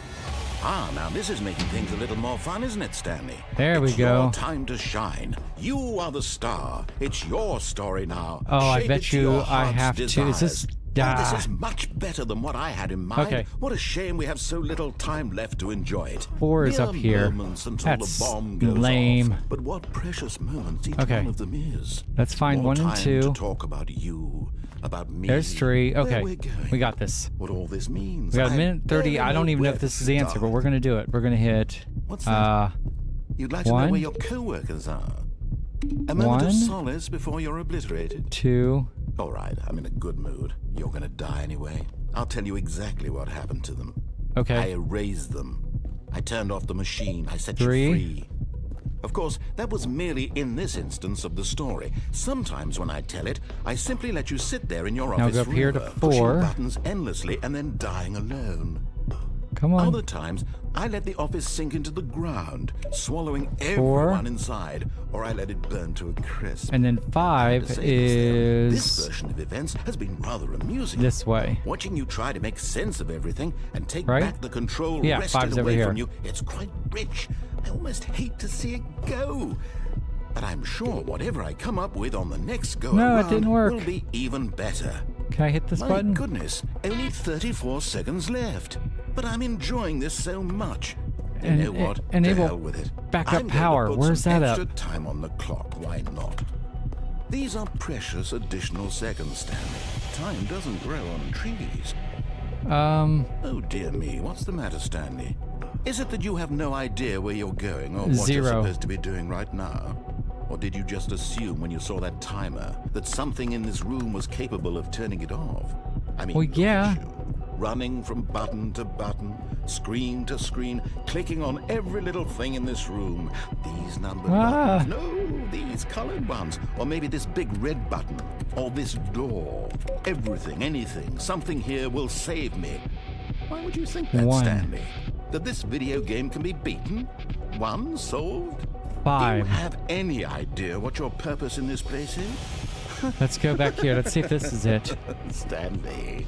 Ah, now this is making things a little more fun, isn't it, Stanley? There we go. It's your time to shine. You are the star. It's your story now. Oh, I Shape bet it to you your I heart's have to. Is desires. this... Oh, this is much better than what I had in mind. Okay. What a shame we have so little time left to enjoy it. 4 is up here. Moments until That's the bomb goes lame. off. But what precious moments each one of them is. Let's find More 1 and time 2. to talk about you, about me. There's 3. Where Okay, we're going, we got this. what all this means. We got a I minute 30. I don't even know if this is the answer, but we're going to do it. We're going to hit... What's that? You'd like to know 1, where your co-workers are. A moment 1, of solace before you're obliterated. 2. All right, I'm in a good mood. You're going to die anyway. I'll tell you exactly what happened to them. Okay. I erased them. I turned off the machine. I set 3. you free. Of course, that was merely in this instance of the story. Sometimes when I tell it, I simply let you sit there in your office go up here to forever, 4. pushing buttons endlessly and then dying alone. Come on. Other times, I let the office sink into the ground, swallowing everyone inside, or I let it burn to a crisp. And then 5 is... This version of events has been rather amusing. this way. Watching you try to make sense of everything and take back the control Yeah, wrested 5's over away here. from you, it's quite rich. I almost hate to see it go. But I'm sure whatever I come up with on the next go around it didn't work. will be even better. Can I hit this button? My goodness, only 34 seconds left. But I'm enjoying this so much. You know what? To enable hell with it. backup I'm going to power. put Where's some that extra up? time on the clock. Why not? These are precious additional seconds, Stanley. Time doesn't grow on trees. Oh dear me, what's the matter, Stanley? Is it that you have no idea where you're going or what you're Zero. supposed to be doing right now? Or did you just assume when you saw that timer that something in this room was capable of turning it off? I mean, Well, look yeah. at you, running from button to button, screen to screen, clicking on every little thing in this room. These numbered buttons. No, these colored ones. Or maybe this big red button. Or this door. Everything, anything, something here will save me. Why would you think that, One. Stanley? That this video game can be beaten? Won? Solved? Do you 5. have any idea what your purpose in this place is? Let's go back here. Let's see if this is it. Stanley,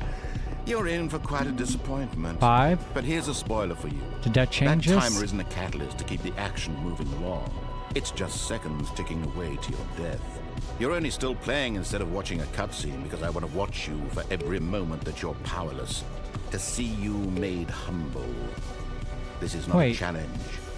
you're in for quite a disappointment. 5. But here's a spoiler for you. Did that change That us? timer isn't a catalyst to keep the action moving along. It's just seconds ticking away to your death. You're only still playing instead of watching a cutscene because I want to watch you for every moment that you're powerless. To see you made humble. This is not a Wait. challenge.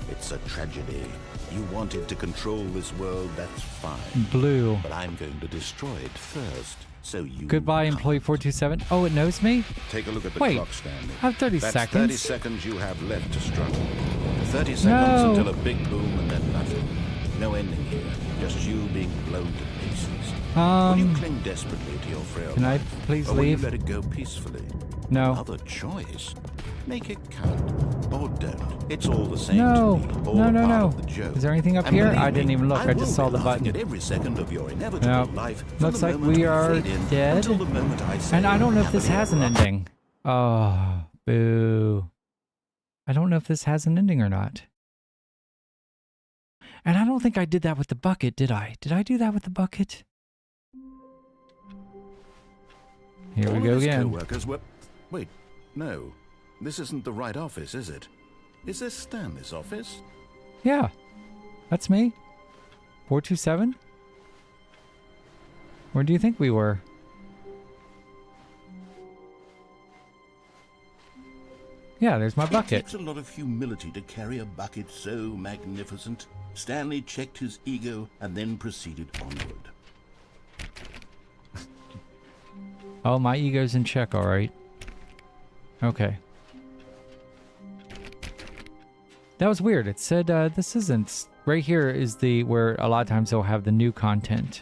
It's a tragedy. You wanted to control this world, that's fine. Blue. But I'm going to destroy it first, so you Goodbye, can't. employee 427. Oh, it knows me? Take a look at the Wait, clock, Stanley. I have 30 That's seconds. 30 seconds you have left to struggle. 30 seconds No. until a big boom and then nothing. No ending here. Just you being blown to pieces. Will you cling desperately to your frail Can I life, please or will leave? you let it go peacefully? No. Another choice. Make it count. Or don't. It's all the same No. to me. All No, no, part no. of the joke. Is there anything up And here? believe I didn't me, even look. I will just saw be the laughing button. at every second of your inevitable No. life from Looks the like moment we are fade in dead. until the moment I say And I don't know if this happily has an ever after. ending. Oh, boo. I don't know if this has an ending or not. And I don't think I did that with the bucket, did I? Did I do that with the bucket? Here All we of go his again. co-workers were... Wait, no. This isn't the right office, is it? Is this Stanley's office? Yeah, that's me. 427? Where do you think we were? Yeah, there's my It bucket. takes a lot of humility to carry a bucket so magnificent. Stanley checked his ego and then proceeded onward. Oh, my ego's in check, all right. Okay. That was weird. It said this isn't... Right here is the where a lot of times they'll have the new content.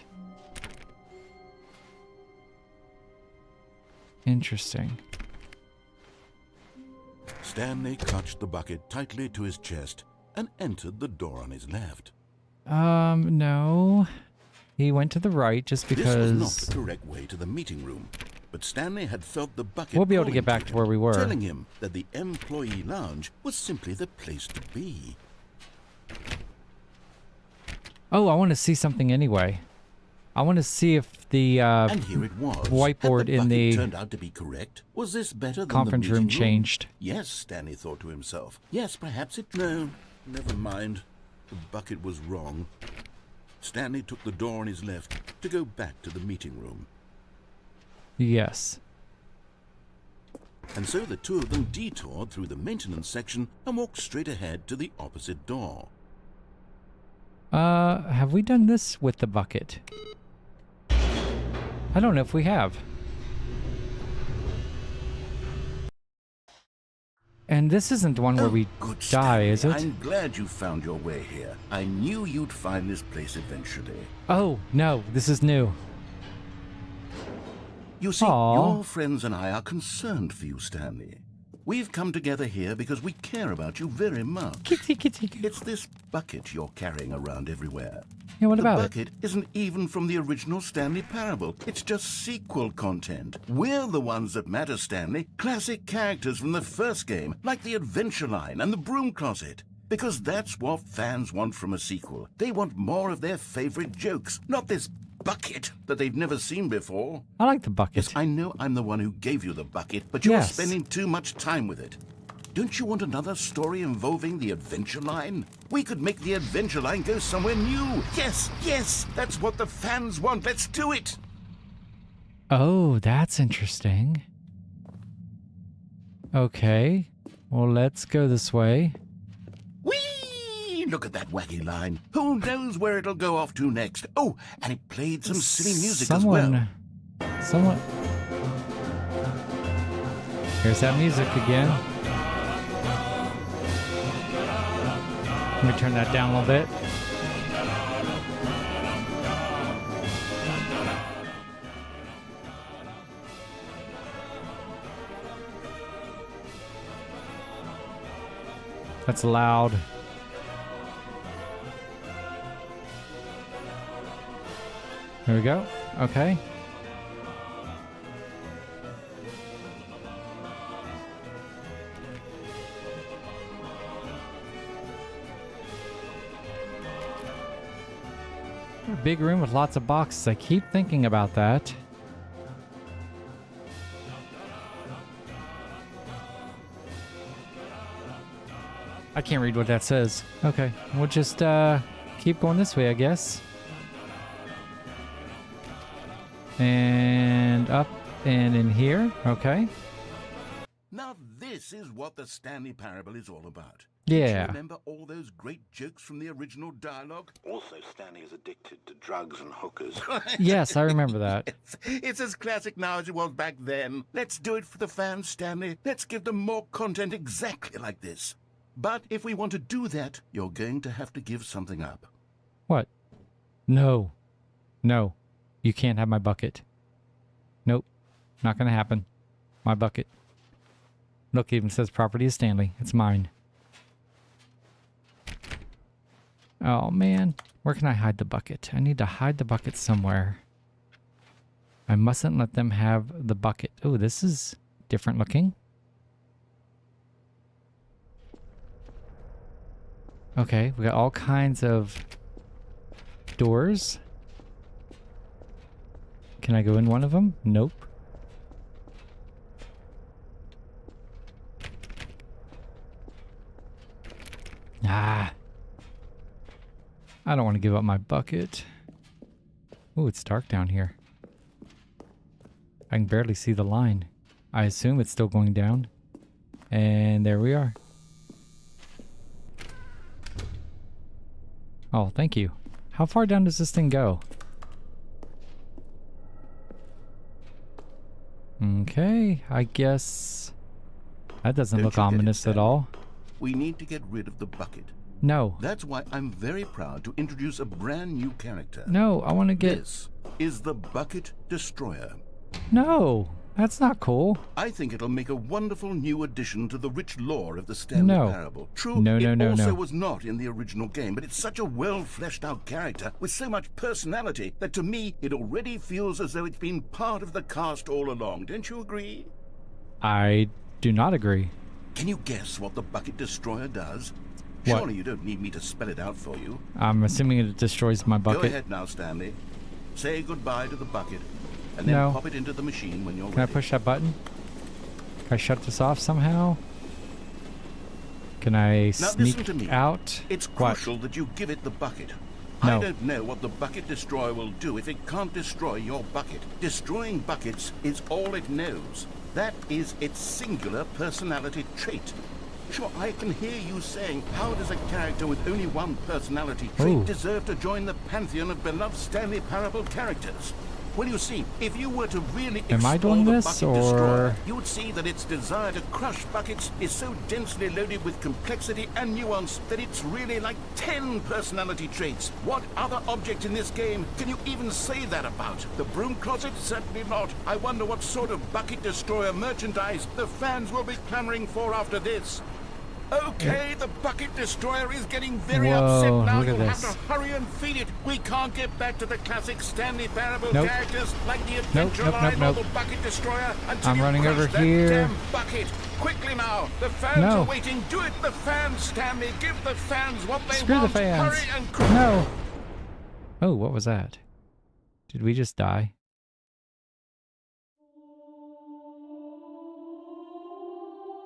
Interesting. Stanley clutched the bucket tightly to his chest and entered the door on his left. No. He went to the right just This was not because... the correct way to the meeting room, but Stanley had felt the bucket We'll be able to get calling back to where we him, were. telling him that the employee lounge was simply the place to be. Oh, I want to see something anyway. I want to see if the And here it was. whiteboard Had the in bucket the turned out to be correct? Was this better than conference the room meeting changed. Yes, Stanley thought to himself. Yes, perhaps it... No, never mind. The bucket was wrong. Stanley took the door on his left to go back to the meeting room. Yes. And so the two of them detoured through the maintenance section and walked straight ahead to the opposite door. Have we done this with the bucket? I don't know if we have. And this isn't the one where we Good die, Stanley, is it? I'm glad you found your way here. I knew you'd find this place eventually. Oh, no, this is new. You see, Aw. your friends and I are concerned for you, Stanley. We've come together here because we care about you very much. Kitty, kitty. It's this bucket you're carrying around everywhere. Yeah, what The about it? bucket isn't even from the original Stanley Parable. It's just sequel content. We're the ones that matter, Stanley. Classic characters from the first game, like the Adventure Line and the Broom Closet. Because that's what fans want from a sequel. They want more of their favorite jokes, not this bucket that they've never seen before. I like the bucket. Yes, I know I'm the one who gave you the bucket, but you're Yes. spending too much time with it. Don't you want another story involving the Adventure Line? We could make the Adventure Line go somewhere new. Yes, yes, that's what the fans want. Let's do it. Oh, that's interesting. Okay. Well, let's go this way. Look at that wacky line. Who knows where it'll go off to next? Oh, and it played some silly music as well. Someone. Here's that music again. Let me turn that down a little bit. That's loud. There we go. Okay. A big room with lots of boxes. I keep thinking about that. I can't read what that says. Okay, we'll just keep going this way, I guess. And up and in here. Okay. Now this is what the Stanley Parable is all about. Yeah. Do you remember all those great jokes from the original dialogue? Also, Stanley is addicted to drugs and hookers. Yes, I remember that. It's as classic now as it was back then. Let's do it for the fans, Stanley. Let's give them more content exactly like this. But if we want to do that, you're going to have to give something up. What? No. No. You can't have my bucket. Nope. Not gonna happen. My bucket. Look, it even says property of Stanley. It's mine. Oh, man. Where can I hide the bucket? I need to hide the bucket somewhere. I mustn't let them have the bucket. Oh, this is different looking. Okay, we got all kinds of doors. Can I go in one of them? Nope. Ah. I don't want to give up my bucket. Ooh, it's dark down here. I can barely see the line. I assume it's still going down. And there we are. Oh, thank you. How far down does this thing go? Okay, I guess that doesn't Don't look you get it, ominous at Stanley? all. We need to get rid of the bucket. No. That's why I'm very proud to introduce a brand new character. No, I want to get... This is the Bucket Destroyer. No, that's not cool. I think it'll make a wonderful new addition to the rich lore of the Stanley No. Parable. True, No, it also no. was not in the original game, but it's such a well-fleshed-out character with so much personality that to me it already feels as though it's been part of the cast all along. Don't you agree? I do not agree. Can you guess what the Bucket Destroyer does? What? Surely you don't need me to spell it out for you. I'm assuming it destroys my bucket. Go ahead now, Stanley. Say goodbye to the bucket, and then No. pop it into the machine when you're Can I ready. push that button? Can I shut this off somehow? Can I Now listen to sneak me. out? It's What? crucial that you give it the bucket. No. I don't know what the Bucket Destroyer will do if it can't destroy your bucket. Destroying buckets is all it knows. That is its singular personality trait. Sure, I can hear you saying, how does a character with only one personality trait Ooh. deserve to join the pantheon of beloved Stanley Parable characters? Well, you see, if you were to really Am I explore doing the this, Bucket or- Destroyer, you would see that its desire to crush buckets is so densely loaded with complexity and nuance that it's really like 10 personality traits. What other object in this game can you even say that about? The broom closet? Certainly not. I wonder what sort of Bucket Destroyer merchandise the fans will be clamoring for after this. Okay, the Bucket Destroyer is getting very Whoa, upset now. look at You'll this. have to hurry and feed it. We can't get back to the classic Stanley Parable Nope. characters like the Adventure nope, Line nope. or the Bucket Destroyer until I'm you running crush over that here. damn bucket. Quickly now, the fans No. are waiting. Do it, the fans, Stanley. Give the fans what they Screw the want. fans. Hurry and crush. No. Oh, what was that? Did we just die?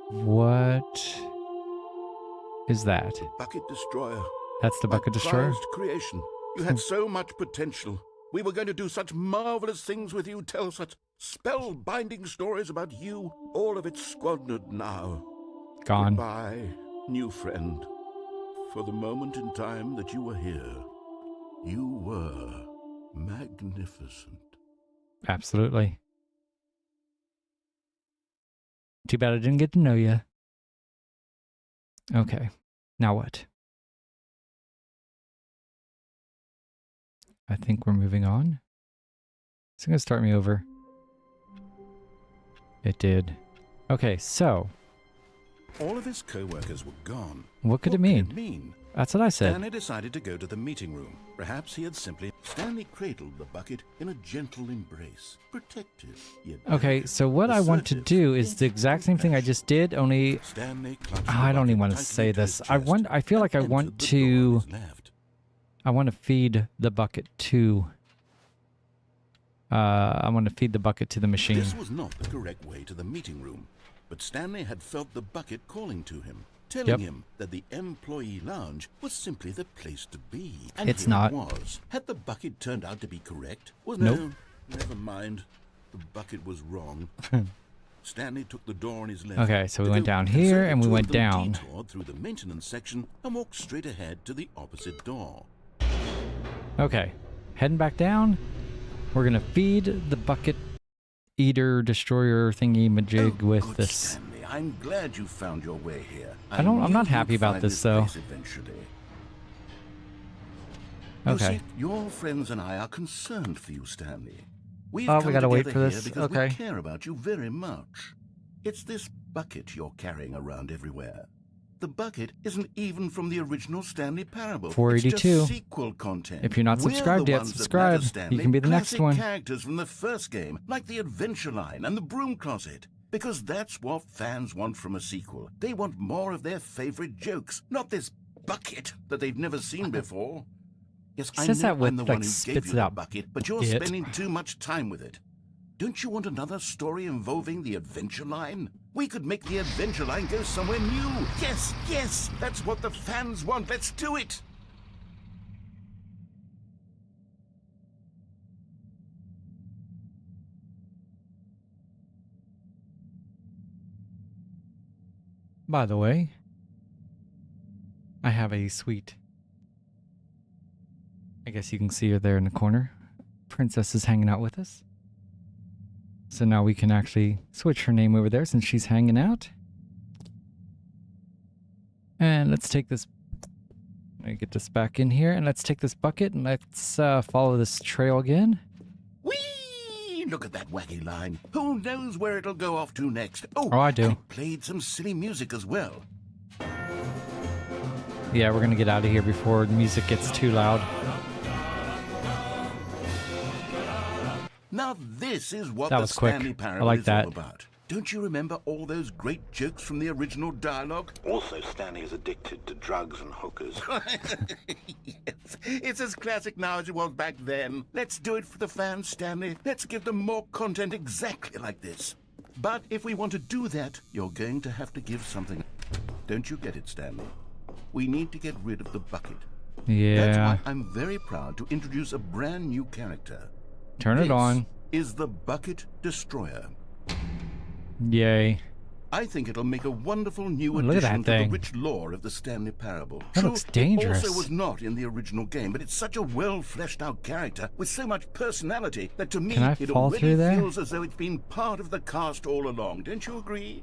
What is that? Bucket Destroyer. That's the My bucket destroyer? prized creation. You had so much potential. We were going to do such marvelous things with you, tell such spellbinding stories about you. All of it squandered now. Gone. Goodbye, new friend. for the moment in time that you were here. You were magnificent. Absolutely. Too bad I didn't get to know you. Okay, now what? I think we're moving on. It's gonna start me over. It did. Okay, so All of his co-workers were gone. what could it mean? That's what I said. Stanley decided to go to the meeting room. Perhaps he had simply... Stanley cradled the bucket in a gentle embrace. Protective, yet Okay, delicate, so what I want to assertive, do is the exact same thing I just did, only Stanley clutched I the don't even bucket want to tightly say to his this. I feel like I chest want and entered the door to on his left. I want to feed the bucket to I want to feed the bucket to the machine. This was not the correct way to the meeting room, but Stanley had felt the bucket calling to him, telling him that the employee lounge was simply the place to be. And It's here not. It was. Had the bucket turned out to be correct? Well, Nope. no, never mind. The bucket was wrong. Stanley took the door on his left. Okay, so we to went go, down so here the and we two of went them down. detoured through the maintenance section and walked straight ahead to the opposite door. Okay, heading back down. We're gonna feed the bucket eater destroyer thingy majig with good this. Stanley, I'm glad you found your way here. I'm knew not you'd happy about find this, though. place eventually. You Okay. see, your friends and I are concerned for you, Stanley. We've Oh, we come gotta wait together for here this? because Okay. we care about you very much. It's this bucket you're carrying around everywhere. The bucket isn't even from the original Stanley Parable. 482. It's just sequel content. If you're not We're subscribed the yet, ones that subscribe. matter, You Stanley. can be the next Classic one. characters from the first game, like the Adventure Line and the Broom Closet. Because that's what fans want from a sequel. They want more of their favorite jokes, not this bucket that they've never seen before. Yes, I Says know that with, I'm the like, one who spits gave you it the out. bucket, but you're It. spending too much time with it. Don't you want another story involving the Adventure Line? We could make the Adventure Line go somewhere new. Yes, yes, that's what the fans want. Let's do it. By the way, I have a sweet. I guess you can see her there in the corner. Princess is hanging out with us. So now we can actually switch her name over there since she's hanging out. And let's take this. Let me get this back in here, and let's take this bucket and let's follow this trail again. Whee! Look at that wacky line. Who knows where it'll go off to next? Oh, I do. and it played some silly music as well. Yeah, we're gonna get out of here before the music gets too loud. Now this is what That the was quick. Stanley I Parable like is that. all about. Don't you remember all those great jokes from the original dialogue? Also, Stanley is addicted to drugs and hookers. Yes, it's as classic now as it was back then. Let's do it for the fans, Stanley. Let's give them more content exactly like this. But if we want to do that, you're going to have to give something. Don't you get it, Stanley? We need to get rid of the bucket. That's Yeah, why I'm very proud to introduce a brand new character. turn it on. This is the Bucket Destroyer. Yay. I think it'll make a wonderful new Oh, look at that addition to the thing. rich lore of the Stanley Parable. That True, looks dangerous. It also was not in the original game, but it's such a well-fleshed-out character with so much personality that to me Can I it fall already through there? feels as though it's been part of the cast all along. Don't you agree?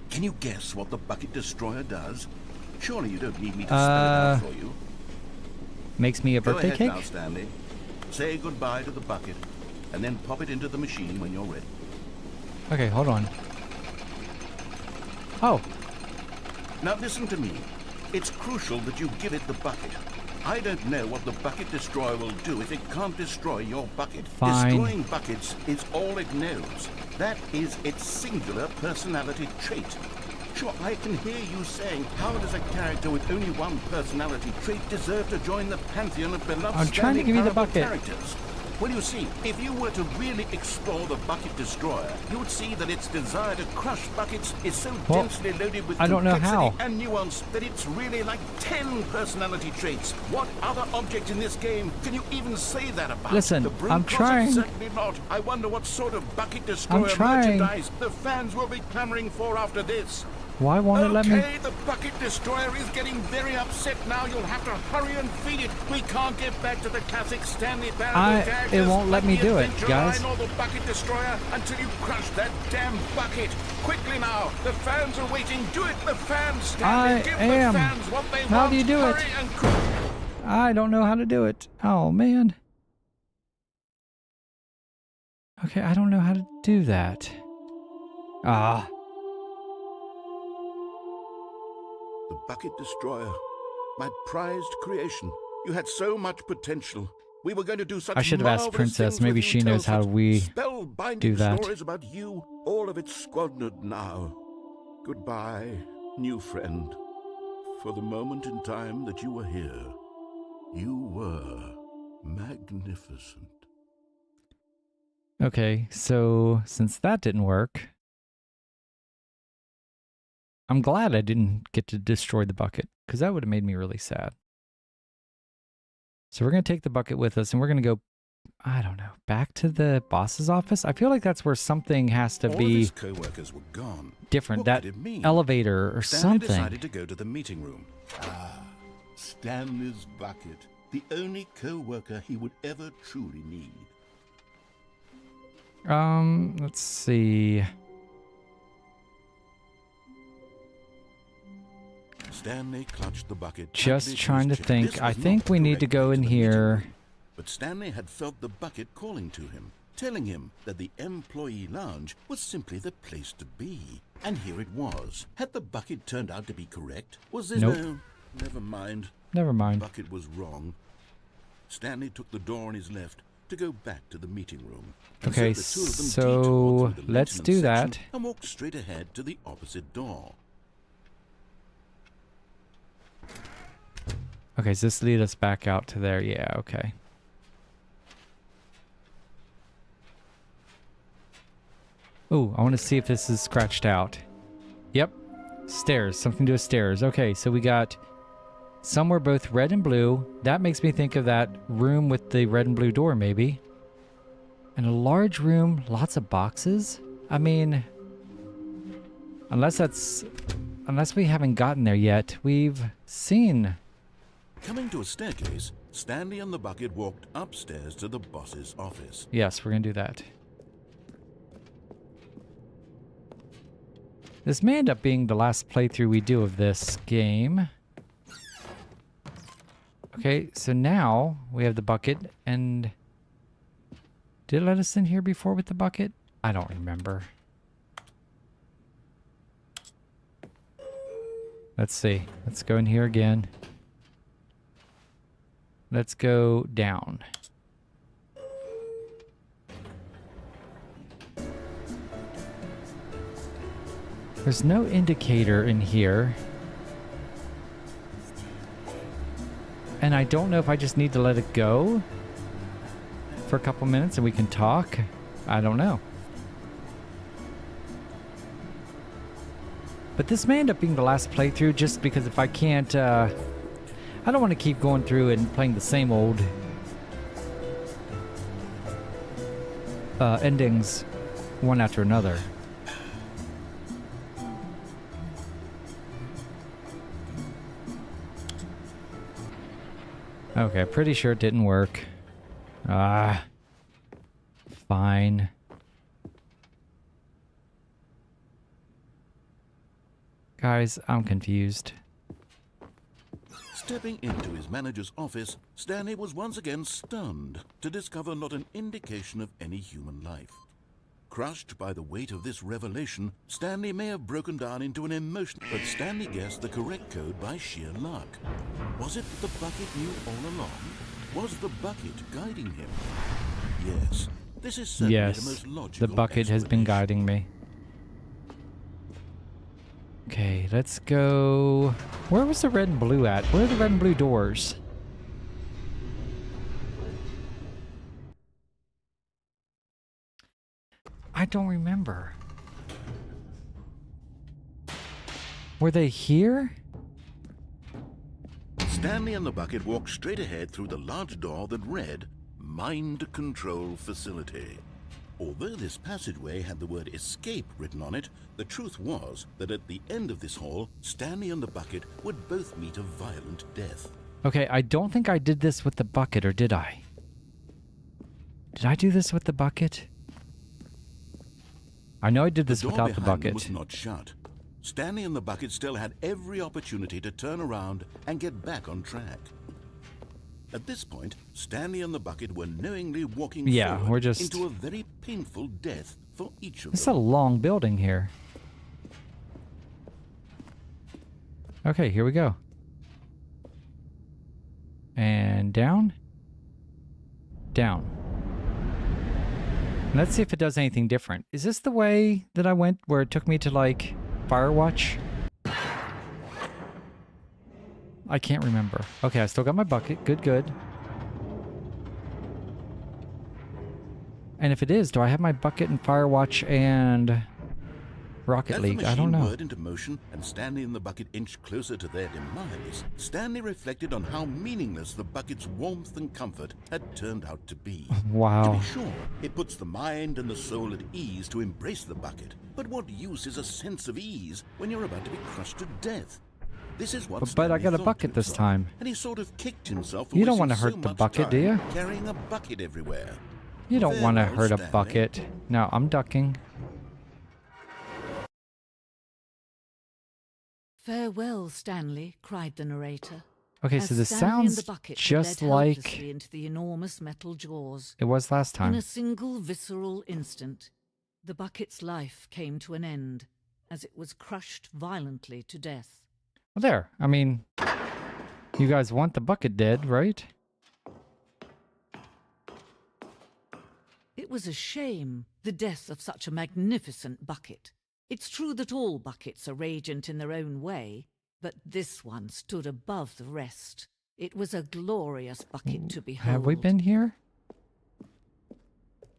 Can you guess what the Bucket Destroyer does? Surely you don't need me to spell it out for you. Makes me a Go birthday ahead cake? now, Stanley. Say goodbye to the bucket, and then pop it into the machine when you're ready. Okay, hold on. Oh, Now listen to me. It's crucial that you give it the bucket. I don't know what the Bucket Destroyer will do if it can't destroy your bucket. Fine. Destroying buckets is all it knows. That is its singular personality trait. Sure, I can hear you saying, how does a character with only one personality trait deserve to join the pantheon of beloved I'm trying to Stanley give you the Parable bucket. characters? Well, you see, if you were to really explore the Bucket Destroyer, you would see that its desire to crush buckets is so Well, densely loaded with I don't know complexity how. and nuance that it's really like 10 personality traits. What other object in this game can you even say that about? Listen, the broom I'm closet? trying. Certainly not. I wonder what sort of Bucket Destroyer trying. merchandise the fans will be clamoring for after this. Why won't it let me? Okay, the bucket destroyer is getting very upset now. You'll have to hurry and feed it. We can't get back to the classic Stanley Parable It won't let me do it, guys. Or the bucket destroyer until you crush that damn bucket. Quickly now, the fans are waiting. Do it, the fans, Stanley. Give the fans what they want. How do you do it? I don't know how to do it. Oh, man. Okay, I don't know how to do that. Ah. The bucket destroyer. My prized creation. You had so much potential. We were going to do such I should have asked marvelous Princess. things Maybe with she you, knows how such we spellbinding do that. stories about you. All of it squandered now. Goodbye, new friend. For the moment in time that you were here, you were magnificent. Okay, so since that didn't work, I'm glad I didn't get to destroy the bucket, because that would have made me really sad. So we're going to take the bucket with us, and we're going to go, I don't know, back to the boss's office? I feel like that's where something has to All be of his co-workers were gone. different. What That could it mean? elevator or Stanley something. decided to go to the meeting room. Stanley's bucket. The only co-worker he would ever truly need. Let's see. Stanley clutched the bucket. Just tightly trying to his chest. think. This I was think not we the need to correct go way in the meeting here. room. But Stanley had felt the bucket calling to him, telling him that the employee lounge was simply the place to be. And here it was. Had the bucket turned out to be correct? Was this Nope. no? Never mind. Never The mind. bucket was wrong. Stanley took the door on his left to go back to the meeting room. And Okay, the two of them so detoured through the let's maintenance do that. section and walked straight ahead to the opposite door. Okay, so this lead us back out to there. Yeah, okay. Oh, I want to see if this is scratched out. Yep. Stairs. Something to do with stairs. Okay, so we got somewhere both red and blue. That makes me think of that room with the red and blue door, maybe. And a large room, lots of boxes. I mean, unless we haven't gotten there yet, we've seen. Coming to a staircase, Stanley and the bucket walked upstairs to the boss's office. Yes, we're going to do that. This may end up being the last playthrough we do of this game. Okay, so now we have the bucket, and did it let us in here before with the bucket? I don't remember. Let's see. Let's go in here again. Let's go down. There's no indicator in here. And I don't know if I just need to let it go for a couple minutes and we can talk. I don't know. But this may end up being the last playthrough just because if I can't, I don't want to keep going through and playing the same old endings one after another. Okay, pretty sure it didn't work. Fine. Guys, I'm confused. Stepping into his manager's office, Stanley was once again stunned to discover not an indication of any human life. Crushed by the weight of this revelation, Stanley may have broken down into an emotion, but Stanley guessed the correct code by sheer luck. Was it that the bucket knew all along? Was the bucket guiding him? Yes, this is certainly the Yes, most logical the bucket has been explanation. guiding me. Okay, let's go. Where was the red and blue at? Where are the red and blue doors? I don't remember. Were they here? Stanley and the bucket walked straight ahead through the large door that read, Mind Control Facility. Although this passageway had the word escape written on it, the truth was that at the end of this hall, Stanley and the bucket would both meet a violent death. Okay, I don't think I did this with the bucket, or did I? Did I do this with the bucket? I know I did this without the The door behind them bucket. was not shut. Stanley and the bucket still had every opportunity to turn around and get back on track. At this point, Stanley and the bucket were knowingly walking forward we're just... into a very painful death for each of It's a them. long building here. Okay, here we go. And down. Down. Let's see if it does anything different. Is this the way that I went where it took me to, like, Firewatch? I can't remember. Okay, I still got my bucket. Good, good. And if it is, do I have my bucket and Firewatch and Rocket As League? the I don't machine know. whirred into motion and Stanley and the bucket inched closer to their demise, Stanley reflected on how meaningless the bucket's warmth and comfort had turned out to be. To Wow. be sure, it puts the mind and the soul at ease to embrace the bucket. But what use is a sense of ease when you're about to be crushed to death? This is what But I Stanley got a thought bucket to this himself, time. and he sort of kicked himself for You don't wasting wanna hurt so the much bucket, do time you? carrying a bucket everywhere. You don't want to Farewell, hurt a Stanley. bucket. No, I'm ducking. Farewell, Stanley, cried the narrator. Okay, as so this Stanley and sounds the bucket just led like helplessly into the enormous metal jaws. it was last In time. a single visceral instant, the bucket's life came to an end as it was crushed violently to death. Well, there. I mean, you guys want the bucket dead, right? It was a shame, the death of such a magnificent bucket. It's true that all buckets are radiant in their own way, but this one stood above the rest. It was a glorious bucket to behold. Have we been here?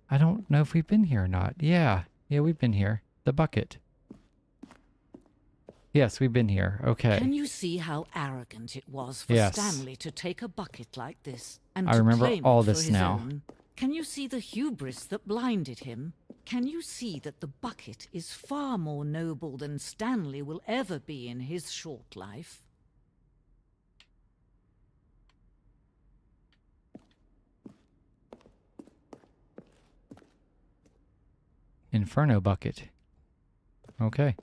I don't know if we've been here or not. Yeah, we've been here. The bucket. Yes, we've been here. Okay. Can you see how arrogant it was for Yes. Stanley to take a bucket like this and I to remember claim all it for this his now. own? Can you see the hubris that blinded him? Can you see that the bucket is far more noble than Stanley will ever be in his short life? Inferno bucket. Okay.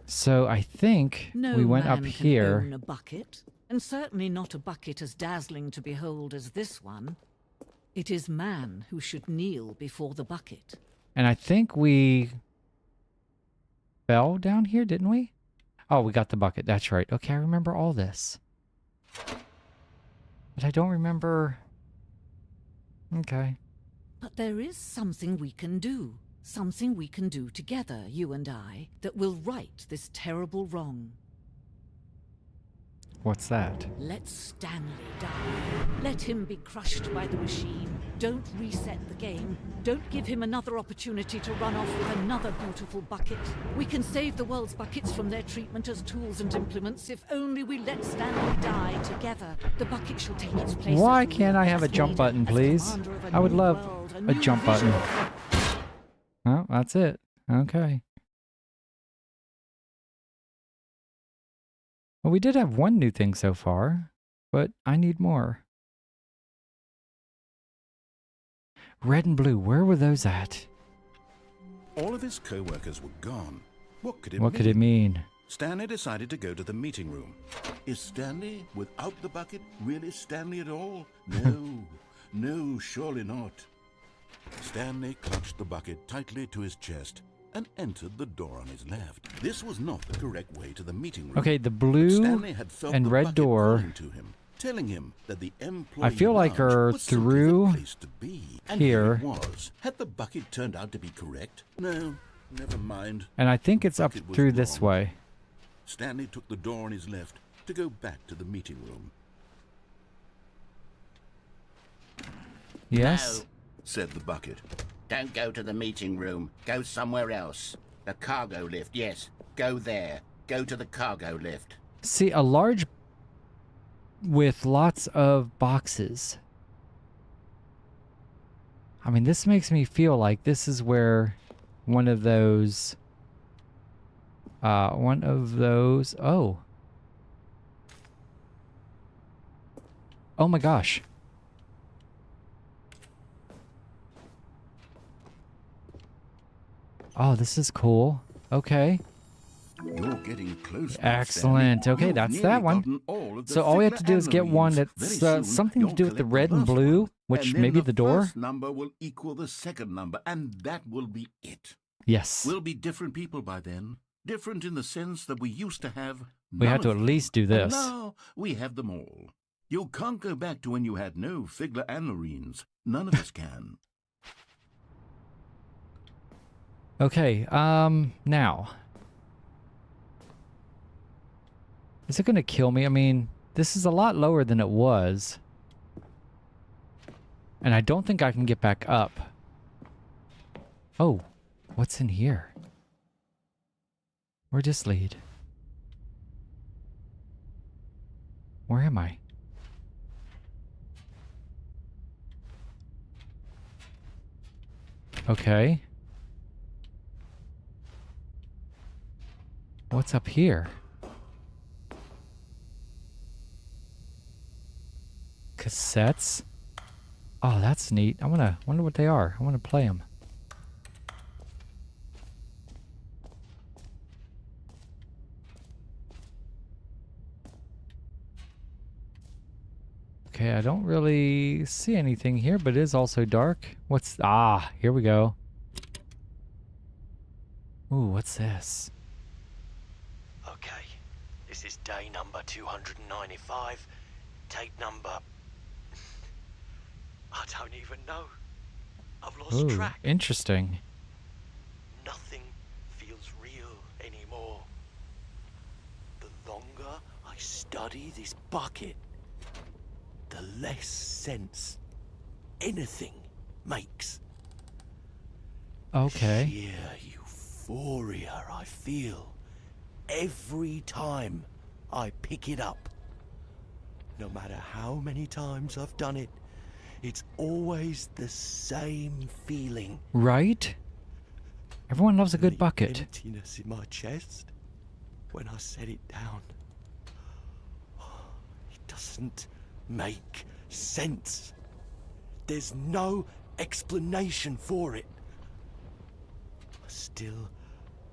So I think No we went man up can here. own a bucket, and certainly not a bucket as dazzling to behold as this one. It is man who should kneel before the bucket. And I think we fell down here, didn't we? Oh, we got the bucket. That's right. Okay, I remember all this. But I don't remember... Okay. But there is something we can do. Something we can do together, you and I, that will right this terrible wrong. What's that? Let Stanley die. Let him be crushed by the machine. Don't reset the game. Don't give him another opportunity to run off with another beautiful bucket. We can save the world's buckets from their treatment as tools and implements if only we let Stanley die together. The bucket shall take its place. Why as ruler, can't I have a as jump leader, button, as please? commander of a I would new love world, a new jump vision. button. Oh, that's it. Okay. Well, we did have one new thing so far, but I need more. Red and blue, where were those at? All of his co-workers were gone. What could it What mean? could it mean? Stanley decided to go to the meeting room. Is Stanley, without the bucket, really Stanley at all? No, no, surely not. Stanley clutched the bucket tightly to his chest and entered the door on his left. This was not the correct way to the meeting room. Okay, the But blue Stanley had felt and the red bucket door. calling to him, telling him that the employee I feel like lounge are was simply through the place to be. And here. it was. Had the bucket turned out to be correct? No, never mind. And I think it's up Bucket was through this wrong. way. Stanley took the door on his left to go back to the meeting room. Yes? No, Said the bucket. don't go to the meeting room. Go somewhere else. The cargo lift, yes. Go there. Go to the cargo lift. See, a large with lots of boxes. I mean, this makes me feel like this is where one of those, oh. Oh my gosh. Oh, this is cool. Okay. You're getting close. Excellent. Stanley. Okay, You've that's nearly that one. gotten all of the So all we have Figler to do is get one Marines. that's Very soon, something to you'll do with the collect red and first blue, one, which and then may be the door. first number will equal the second number, and that will be it. Yes. We'll be different people by then. Different in the sense that we used to have We none had to of at them. least do And this. now we have them all. You can't go back to when you had no Figler and Marines. None of us can. Okay, now. Is it gonna kill me? I mean, this is a lot lower than it was. And I don't think I can get back up. Oh, what's in here? Where'd this lead? Where am I? Okay. What's up here? Cassettes? Oh, that's neat. I wonder what they are. I want to play them. Okay, I don't really see anything here, but it is also dark. Here we go. Ooh, what's this? Okay, this is day number 295. Tape number... I don't even know. I've lost Ooh, track. interesting. Nothing feels real anymore. The longer I study this bucket, the less sense anything makes. Okay. Sheer euphoria I feel every time I pick it up. No matter how many times I've done it, it's always the same feeling. Right? Everyone loves a good The bucket. emptiness in my chest when I set it down. It doesn't make sense. There's no explanation for it. I still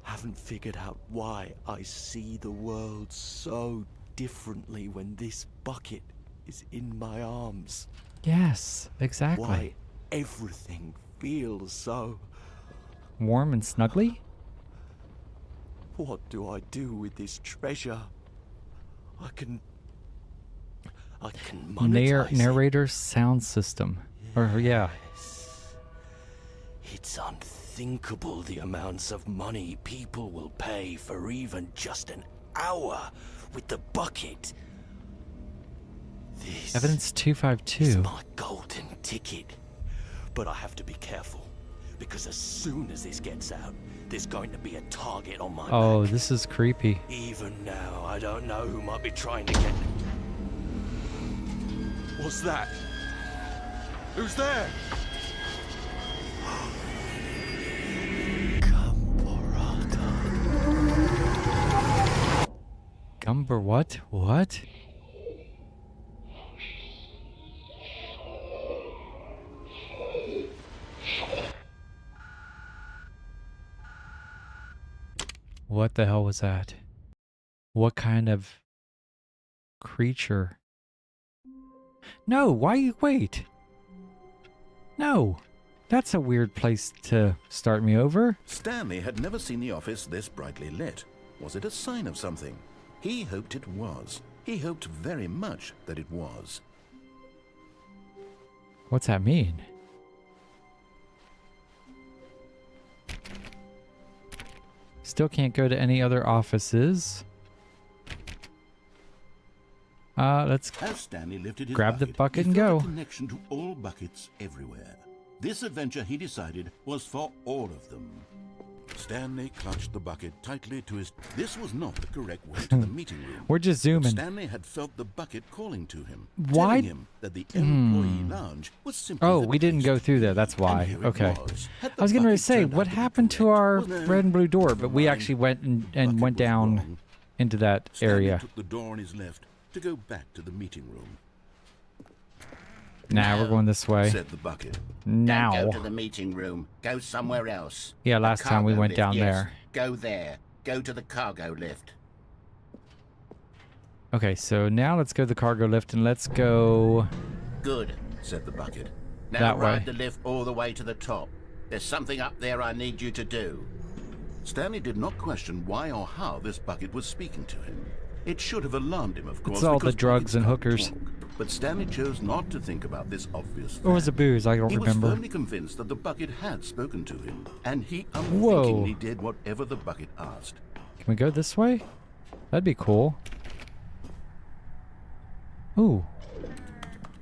haven't figured out why I see the world so differently when this bucket is in my arms. Yes, exactly. Why everything feels so... Warm and snuggly? What do I do with this treasure? I can monetize it. Narrator's sound system. Or, yeah. Yes. It's unthinkable the amounts of money people will pay for even just an hour with the bucket. This Evidence is 252. my golden ticket. But I have to be careful, because as soon as this gets out, there's going to be a target on my Oh, back. this is creepy. Even now, I don't know who might be trying to get... What's that? Who's there? Gumber what? What? What the hell was that? What kind of creature? No, wait. No. That's a weird place to start me over. Stanley had never seen the office this brightly lit. Was it a sign of something? He hoped it was. He hoped very much that it was. What's that mean? Still can't go to any other offices. Let's As Stanley lifted his grab the bucket he and felt go. a connection to all buckets everywhere. This adventure, he decided, was for all of them. Stanley clutched the bucket tightly to his... This was not the correct way to the meeting room. We're just But zooming. Stanley had felt the bucket calling to him, Why- telling him that the employee lounge was simply Oh, the we didn't place go to through there. be. That's And why. here it Okay. was. Had I was getting ready bucket to say, turned out what to be happened to correct? our Well, no, red and blue door? But we never actually mind. went and Bucket went was down wrong. into that Stanley area. took the door on his left to go back to the meeting room. Nah, we're going this way. Said the bucket. Now. Don't go to the meeting room. Go somewhere else. Yeah, The last time we cargo went lift, down yes. there. Go there. Go to the cargo lift. Okay, so now let's go to the cargo lift and let's go... Good, said the bucket. Now That ride way. the lift all the way to the top. There's something up there I need you to do. Stanley did not question why or how this bucket was speaking to him. It should have alarmed him, of course. It's all the because drugs buckets and can't hookers. talk. But Stanley chose not to think about this obvious Or was it fact. booze? I don't He was remember. firmly convinced that the bucket had spoken to him, and he Whoa. unthinkingly did whatever the bucket asked. Can we go this way? That'd be cool. Ooh.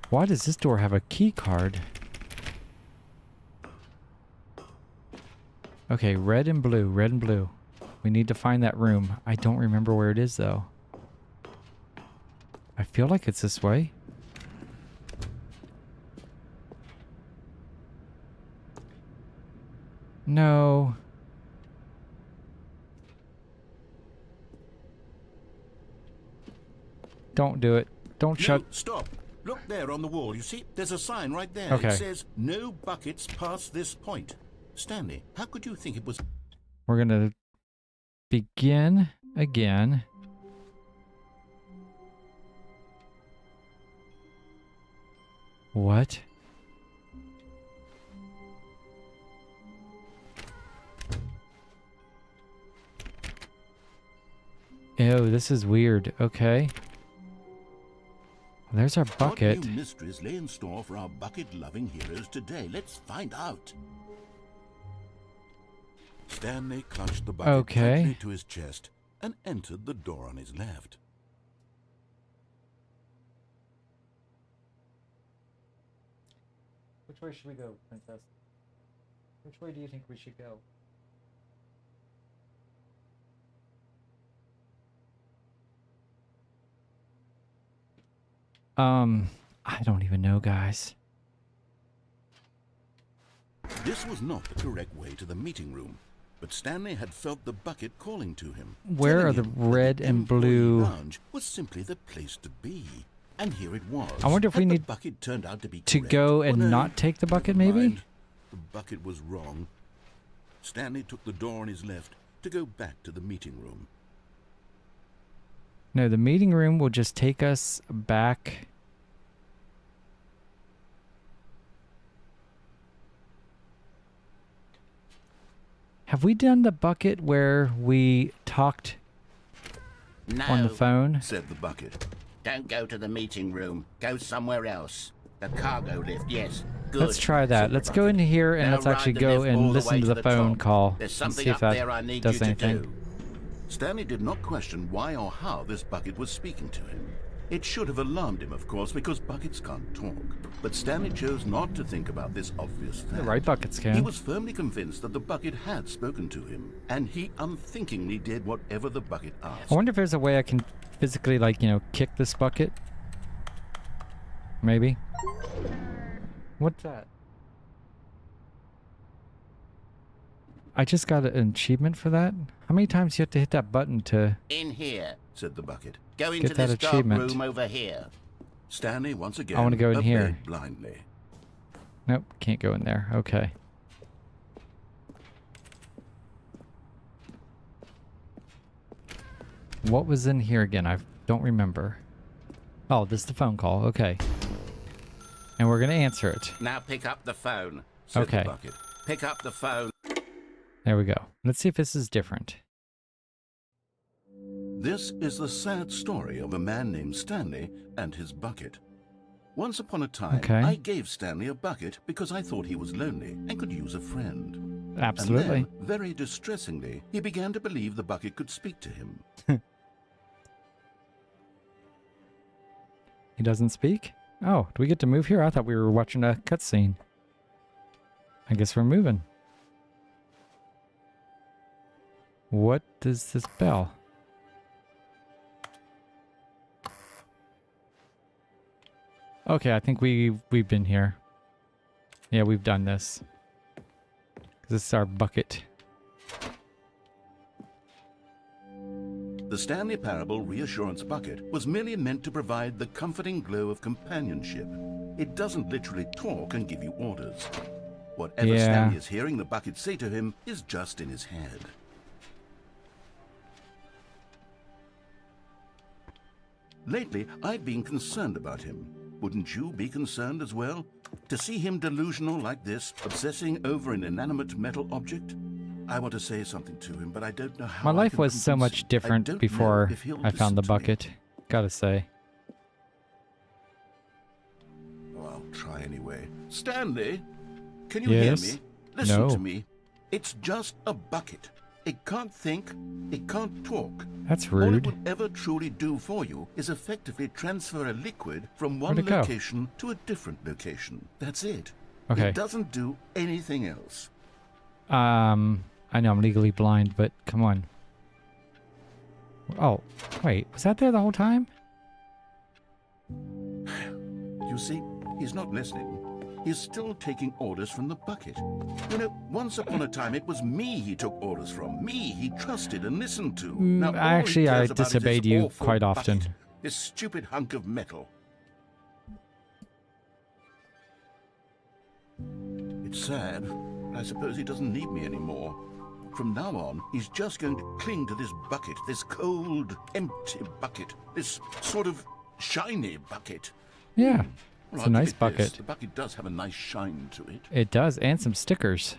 Why does this door have a key card? Okay, red and blue, red and blue. We need to find that room. I don't remember where it is, though. I feel like it's this way. No. Don't do it. Don't shut... No, stop. Look there on the wall. You see, there's a sign right there. Okay. It says, no buckets past this point. Stanley, how could you think it was... We're gonna begin again. What? Ew, this is weird. Okay. There's our What bucket. new mysteries lay in store for our bucket-loving heroes today? Let's find out. Stanley clutched the bucket Okay. tightly to his chest and entered the door on his left. Which way should we go, Princess? Which way do you think we should go? I don't even know, guys. This was not the correct way to the meeting room, but Stanley had felt the bucket calling to him. Where telling are the him that red the and employee blue- lounge was simply the place to be. And here it was. I wonder if Had we the need bucket turned out to be to correct? go and Well, no, not take the bucket, never maybe? mind. The bucket was wrong. Stanley took the door on his left to go back to the meeting room. No, the meeting room will just take us back. Have we done the bucket where we talked No, on the phone? Said the bucket. don't go to the meeting room. Go somewhere else. The cargo lift, yes. Good. Let's try that. said the Let's go bucket. in here and Now let's ride actually the go lift and all the listen way to the phone top. call There's and something see if up that there I need does you to anything. do. Stanley did not question why or how this bucket was speaking to him. It should have alarmed him, of course, because buckets can't talk. But Stanley chose not to think about this obvious fact. The right buckets He can. was firmly convinced that the bucket had spoken to him, and he unthinkingly did whatever the bucket asked. I wonder if there's a way I can physically, like, you know, kick this bucket. Maybe. What's that? I just got an achievement for that? How many times do you have to hit that button to... In here. Said the bucket. Go into that this dark achievement. room over here. Stanley once again I wanna go in obeyed here. blindly. Nope, can't go in there. Okay. What was in here again? I don't remember. Oh, this is the phone call. Okay. And we're going to answer it. Now pick up the phone. Said Okay. the bucket. Pick up the phone. There we go. Let's see if this is different. This is the sad story of a man named Stanley and his bucket. Once upon a time, Okay. I gave Stanley a bucket because I thought he was lonely and could use a friend. Absolutely. And then, very distressingly, he began to believe the bucket could speak to him. He doesn't speak? Oh, do we get to move here? I thought we were watching a cutscene. I guess we're moving. What is this bell? Okay, I think we've been here. Yeah, we've done this. This is our bucket. The Stanley Parable Reassurance Bucket was merely meant to provide the comforting glow of companionship. It doesn't literally talk and give you orders. Whatever Stanley is hearing the bucket say to him is just in his head. Lately, I've been concerned about him. Wouldn't you be concerned as well? To see him delusional like this, obsessing over an inanimate metal object? I want to say something to him, but I don't know how. My life was so much different before I found the bucket. Gotta say. Well, I'll try anyway. Stanley, can you Yes? hear me? Listen No. to me. It's just a bucket. It can't think. It can't talk. That's All it rude. will ever truly do for you is effectively transfer a liquid from one Where'd it go? location to a different location. That's it. Okay. It doesn't do anything else. I know I'm legally blind, but come on. Oh, wait, was that there the whole time? You see, he's not listening. He's still taking orders from the bucket. You know, once upon a time, it was me he took orders from. Me he trusted and listened to. Now, all he Actually, I cares about is this disobeyed you awful quite often. bucket, this stupid hunk of metal. It's sad, but I suppose he doesn't need me anymore. From now on, he's just going to cling to this bucket, this cold, empty bucket, this sort of shiny bucket. Yeah, Well, it's I'll a nice give it this. bucket. The bucket does have a nice shine to it. It does, and some stickers.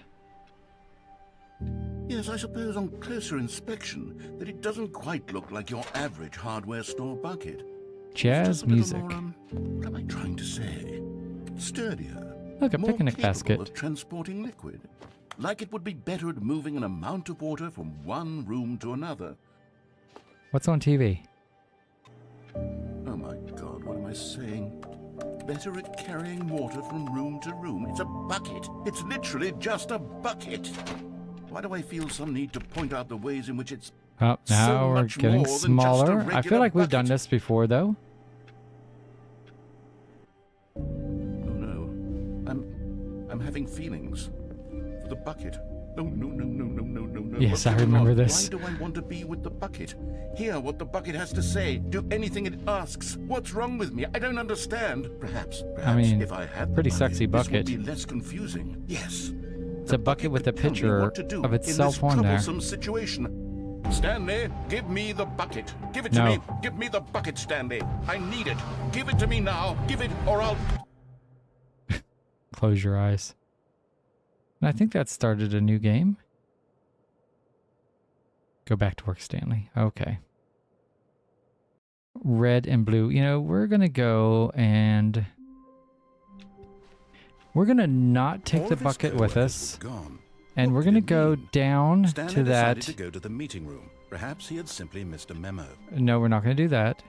Yes, I suppose on closer inspection that it doesn't quite look like your average hardware store bucket. It's Jazz just a little music. more, what am I trying to say? Sturdier. Look, a more picnic capable basket. of transporting liquid. Like it would be better at moving an amount of water from one room to another. What's on TV? Oh my God, what am I saying? Better at carrying water from room to room. It's a bucket. It's literally just a bucket. Why do I feel some need to point out the ways in which it's Oh, now so we're much getting more than just a smaller. I feel regular like we've done bucket? this before, though. Oh no. I'm having feelings. For the bucket. No. Yes, What's I going remember on? this. Why do I want to be with the bucket? Hear what the bucket has to say. Do anything it asks. What's wrong with me? I don't understand. Perhaps mean, if I had the pretty money, sexy this would bucket. be less confusing. Yes. It's a bucket with a could tell me picture what to do of in itself this on there. troublesome situation. Stanley, give me the bucket. Give it to No. me. Give me the bucket, Stanley. I need it. Give it to me now. Give it or I'll... Close your eyes. And I think that started a new game. Go back to work, Stanley. Okay. Red and blue. You know, we're going to go and... We're going to not take All the of his bucket with co-workers us. were gone. And What we're could going to it go mean? down Stanley to decided that... to go to the meeting room. Perhaps he had simply missed a memo. No, we're not going to do that.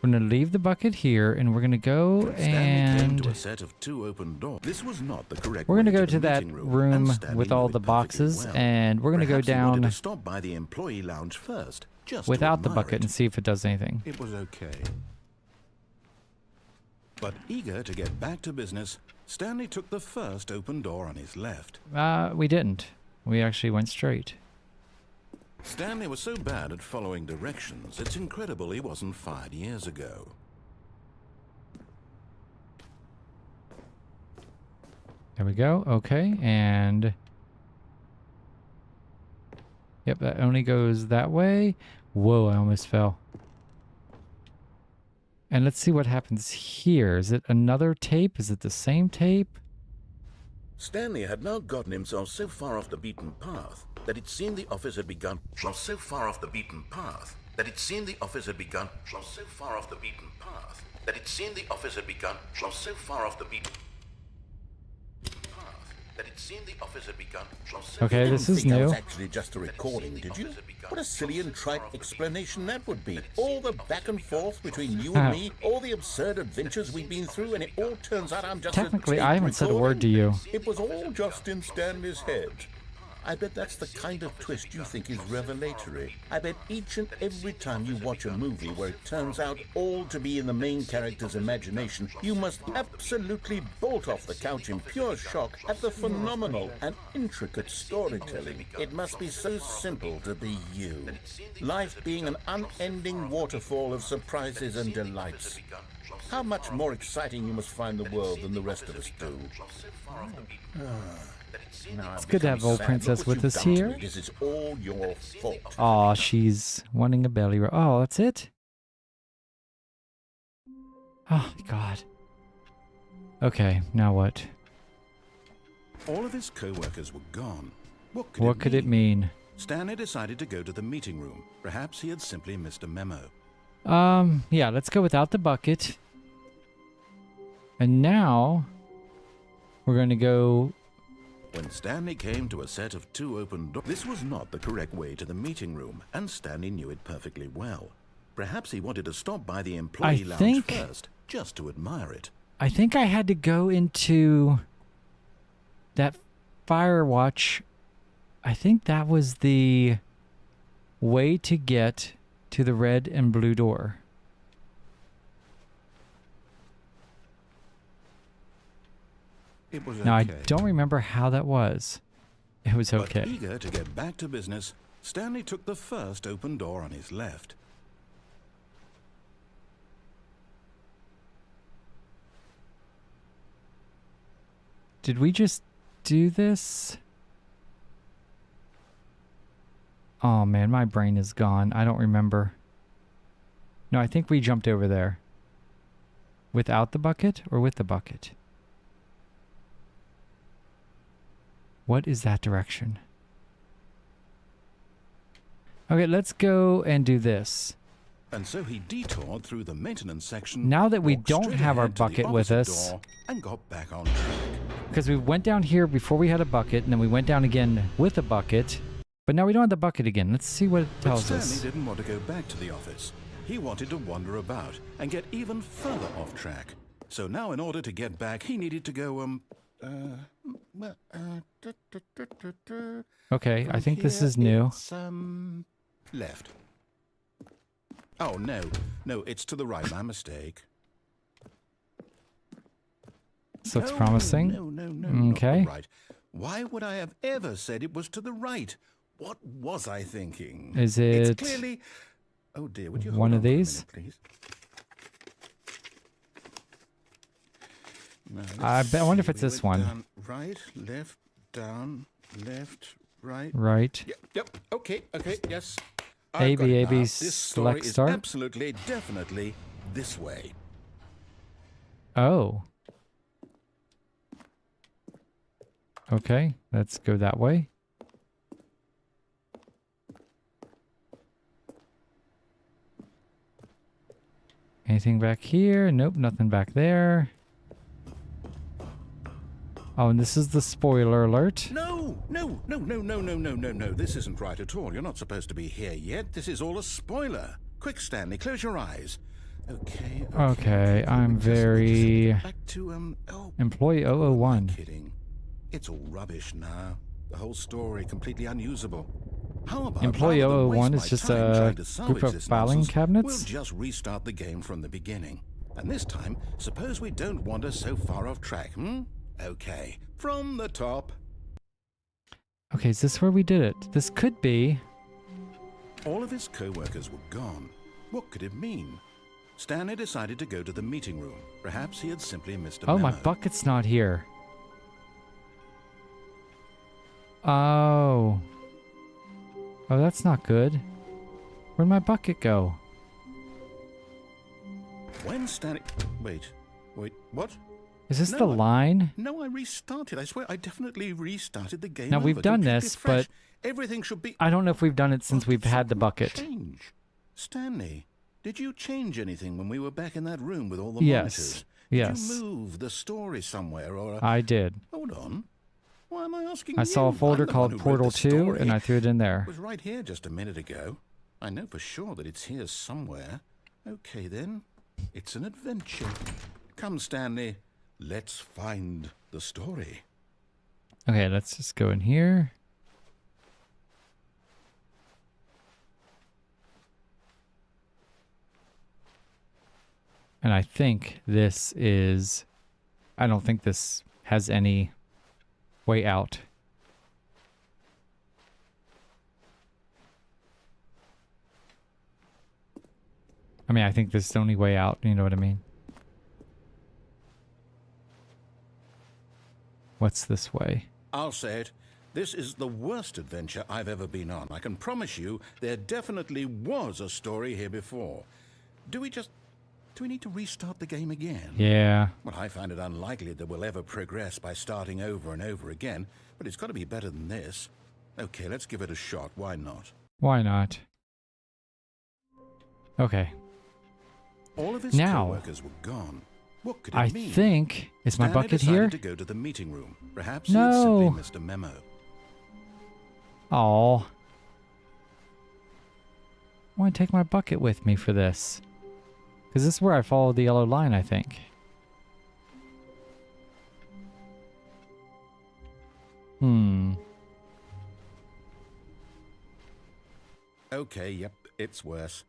We're going to leave the bucket here, and we're going to go Stanley came to a and... set of 2 open doors. This was not the correct We're going to way go the to that meeting room and Stanley with knew all it the perfectly boxes, well. and we're going to go Perhaps he wanted down to stop by the employee lounge first, just without to the admire bucket it. and see if it does anything. It was okay. But eager to get back to business, Stanley took the first open door on his left. We didn't. We actually went straight. Stanley was so bad at following directions, it's incredible he wasn't fired years ago. There we go. Okay, and... Yep, that only goes that way. Whoa, I almost fell. And let's see what happens here. Is it another tape? Is it the same tape? Stanley had now gotten himself so far off the beaten path that it seemed the office had begun. So far off the beaten path that it seemed the office had begun. So far off the beaten path that it seemed the office had begun. So far off the beaten path that it seemed the office had begun. Okay, this is think that was new. actually just a recording, did you? What a silly and trite explanation that would be. All the back and forth between you and me, all the absurd adventures we've been through, and it all turns out I'm just Technically, a tape I haven't said a word to recording? you. It was all just in Stanley's head. I bet that's the kind of twist you think is revelatory. I bet each and every time you watch a movie where it turns out all to be in the main character's imagination, you must absolutely bolt off the couch in pure shock at the phenomenal and intricate storytelling. It must be so simple to be you. Life being an unending waterfall of surprises and delights. How much more exciting you must find the world than the rest of us do. It's good to have old princess with us here. This is all your fault. Aw, she's wanting a belly rub. Oh, that's it? Oh, God. Okay, now what? All of his co-workers were gone. What could it mean? Stanley decided to go to the meeting room. Perhaps he had simply missed a memo. Yeah, let's go without the bucket. And now we're going to go... When Stanley came to a set of 2 open doors, this was not the correct way to the meeting room, and Stanley knew it perfectly well. Perhaps he wanted to stop by the employee lounge first, just to admire it. I think I had to go into that Firewatch. I think that was the way to get to the red and blue door. It was Now, I okay. don't remember how that was. It was okay. But eager to get back to business, Stanley took the first open door on his left. Did we just do this? Oh man, my brain is gone. I don't remember. No, I think we jumped over there. Without the bucket or with the bucket? What is that direction? Okay, let's go and do this. And so he detoured through the maintenance section. Now that we walked don't straight have our ahead to the bucket with opposite us, door and got back on track. because we went down here before we had a bucket, and then we went down again with a bucket, but now we don't have the bucket again. Let's see what it But tells Stanley us. didn't want to go back to the office. He wanted to wander about and get even further off track. So now in order to get back, he needed to go, Okay, I from think this here is new. it's, left. Oh, no, it's to the right, my mistake. This looks No, promising. No, not Okay. the right. Why would I have ever said it was to the right? What was I thinking? Is It's it clearly... Oh dear, would you one hold of on for a these? minute, please? Now, I let's bet- I wonder if see, it's we this went one. Down, right, left, down, left, right. Right. Yep, okay, yes. A, I've got B, it A, B, now. This story select is start. absolutely, definitely this way. Oh. Okay, let's go that way. Anything back here? Nope, nothing back there. Oh, and this is the spoiler alert. No. This isn't right at all. You're not supposed to be here yet. This is all a spoiler. Quick, Stanley, close your eyes. Okay. Okay, I'm We just very... get back to, Employee who am I 001. kidding? It's all rubbish now. The whole story completely unusable. How about Employee rather than 001 waste is my just time a trying to group salvage of this filing nonsense, cabinets? We'll just restart the game from the beginning. And this time, suppose we don't wander so far off track, Okay, from the top. Okay, is this where we did it? This could be... All of his co-workers were gone. What could it mean? Stanley decided to go to the meeting room. Perhaps he had simply missed a Oh, memo. my bucket's not here. Oh. Oh, that's not good. Where'd my bucket go? When Stanley... Wait, what? Is this No, the line? No, I restarted. I swear, I definitely restarted the game. Now, we've over, done completely this, fresh. but everything should be. I don't know if we've done it since we've had the something bucket. Change, Stanley. Did you change anything when we were back in that room with all the Yes. monitors? Yes. Did you move the story somewhere or? I did. Hold on. Why am I asking I you? saw a folder I'm the called one who wrote Portal the 2, story. and I threw it in there. It was right here just a minute ago. I know for sure that it's here somewhere. Okay then, it's an adventure. Come, Stanley. Let's find the story. Okay, let's just go in here. And I think this is... I don't think this has any way out. I mean, I think this is the only way out. You know what I mean? What's this way? I'll say it. This is the worst adventure I've ever been on. I can promise you there definitely was a story here before. Do we need to restart the game again? Yeah. Well, I find it unlikely that we'll ever progress by starting over and over again, but it's got to be better than this. Okay, let's give it a shot. Why not? Why not? Okay. All of his Now, co-workers were gone. What could it I mean? think... Is my Stanley bucket decided here? to go to the meeting room. Perhaps No. he had simply missed a memo. Oh. I want to take my bucket with me for this. Because this is where I followed the yellow line, I think. Okay, yep, it's worse.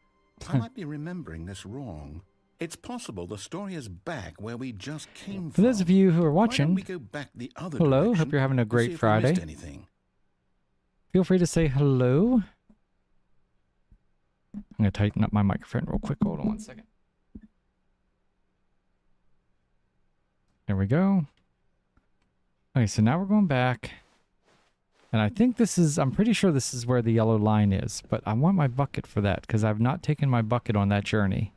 I might be remembering this wrong. It's possible the story is back where we just came For from. those of you who are Why don't watching, we go back the other hello, direction hope you're having a and great see if we Friday. missed anything? Feel free to say hello. I'm going to tighten up my microphone real quick. Hold on one second. There we go. Okay, so now we're going back. And I think this is, I'm pretty sure this is where the yellow line is. But I want my bucket for that because I've not taken my bucket on that journey.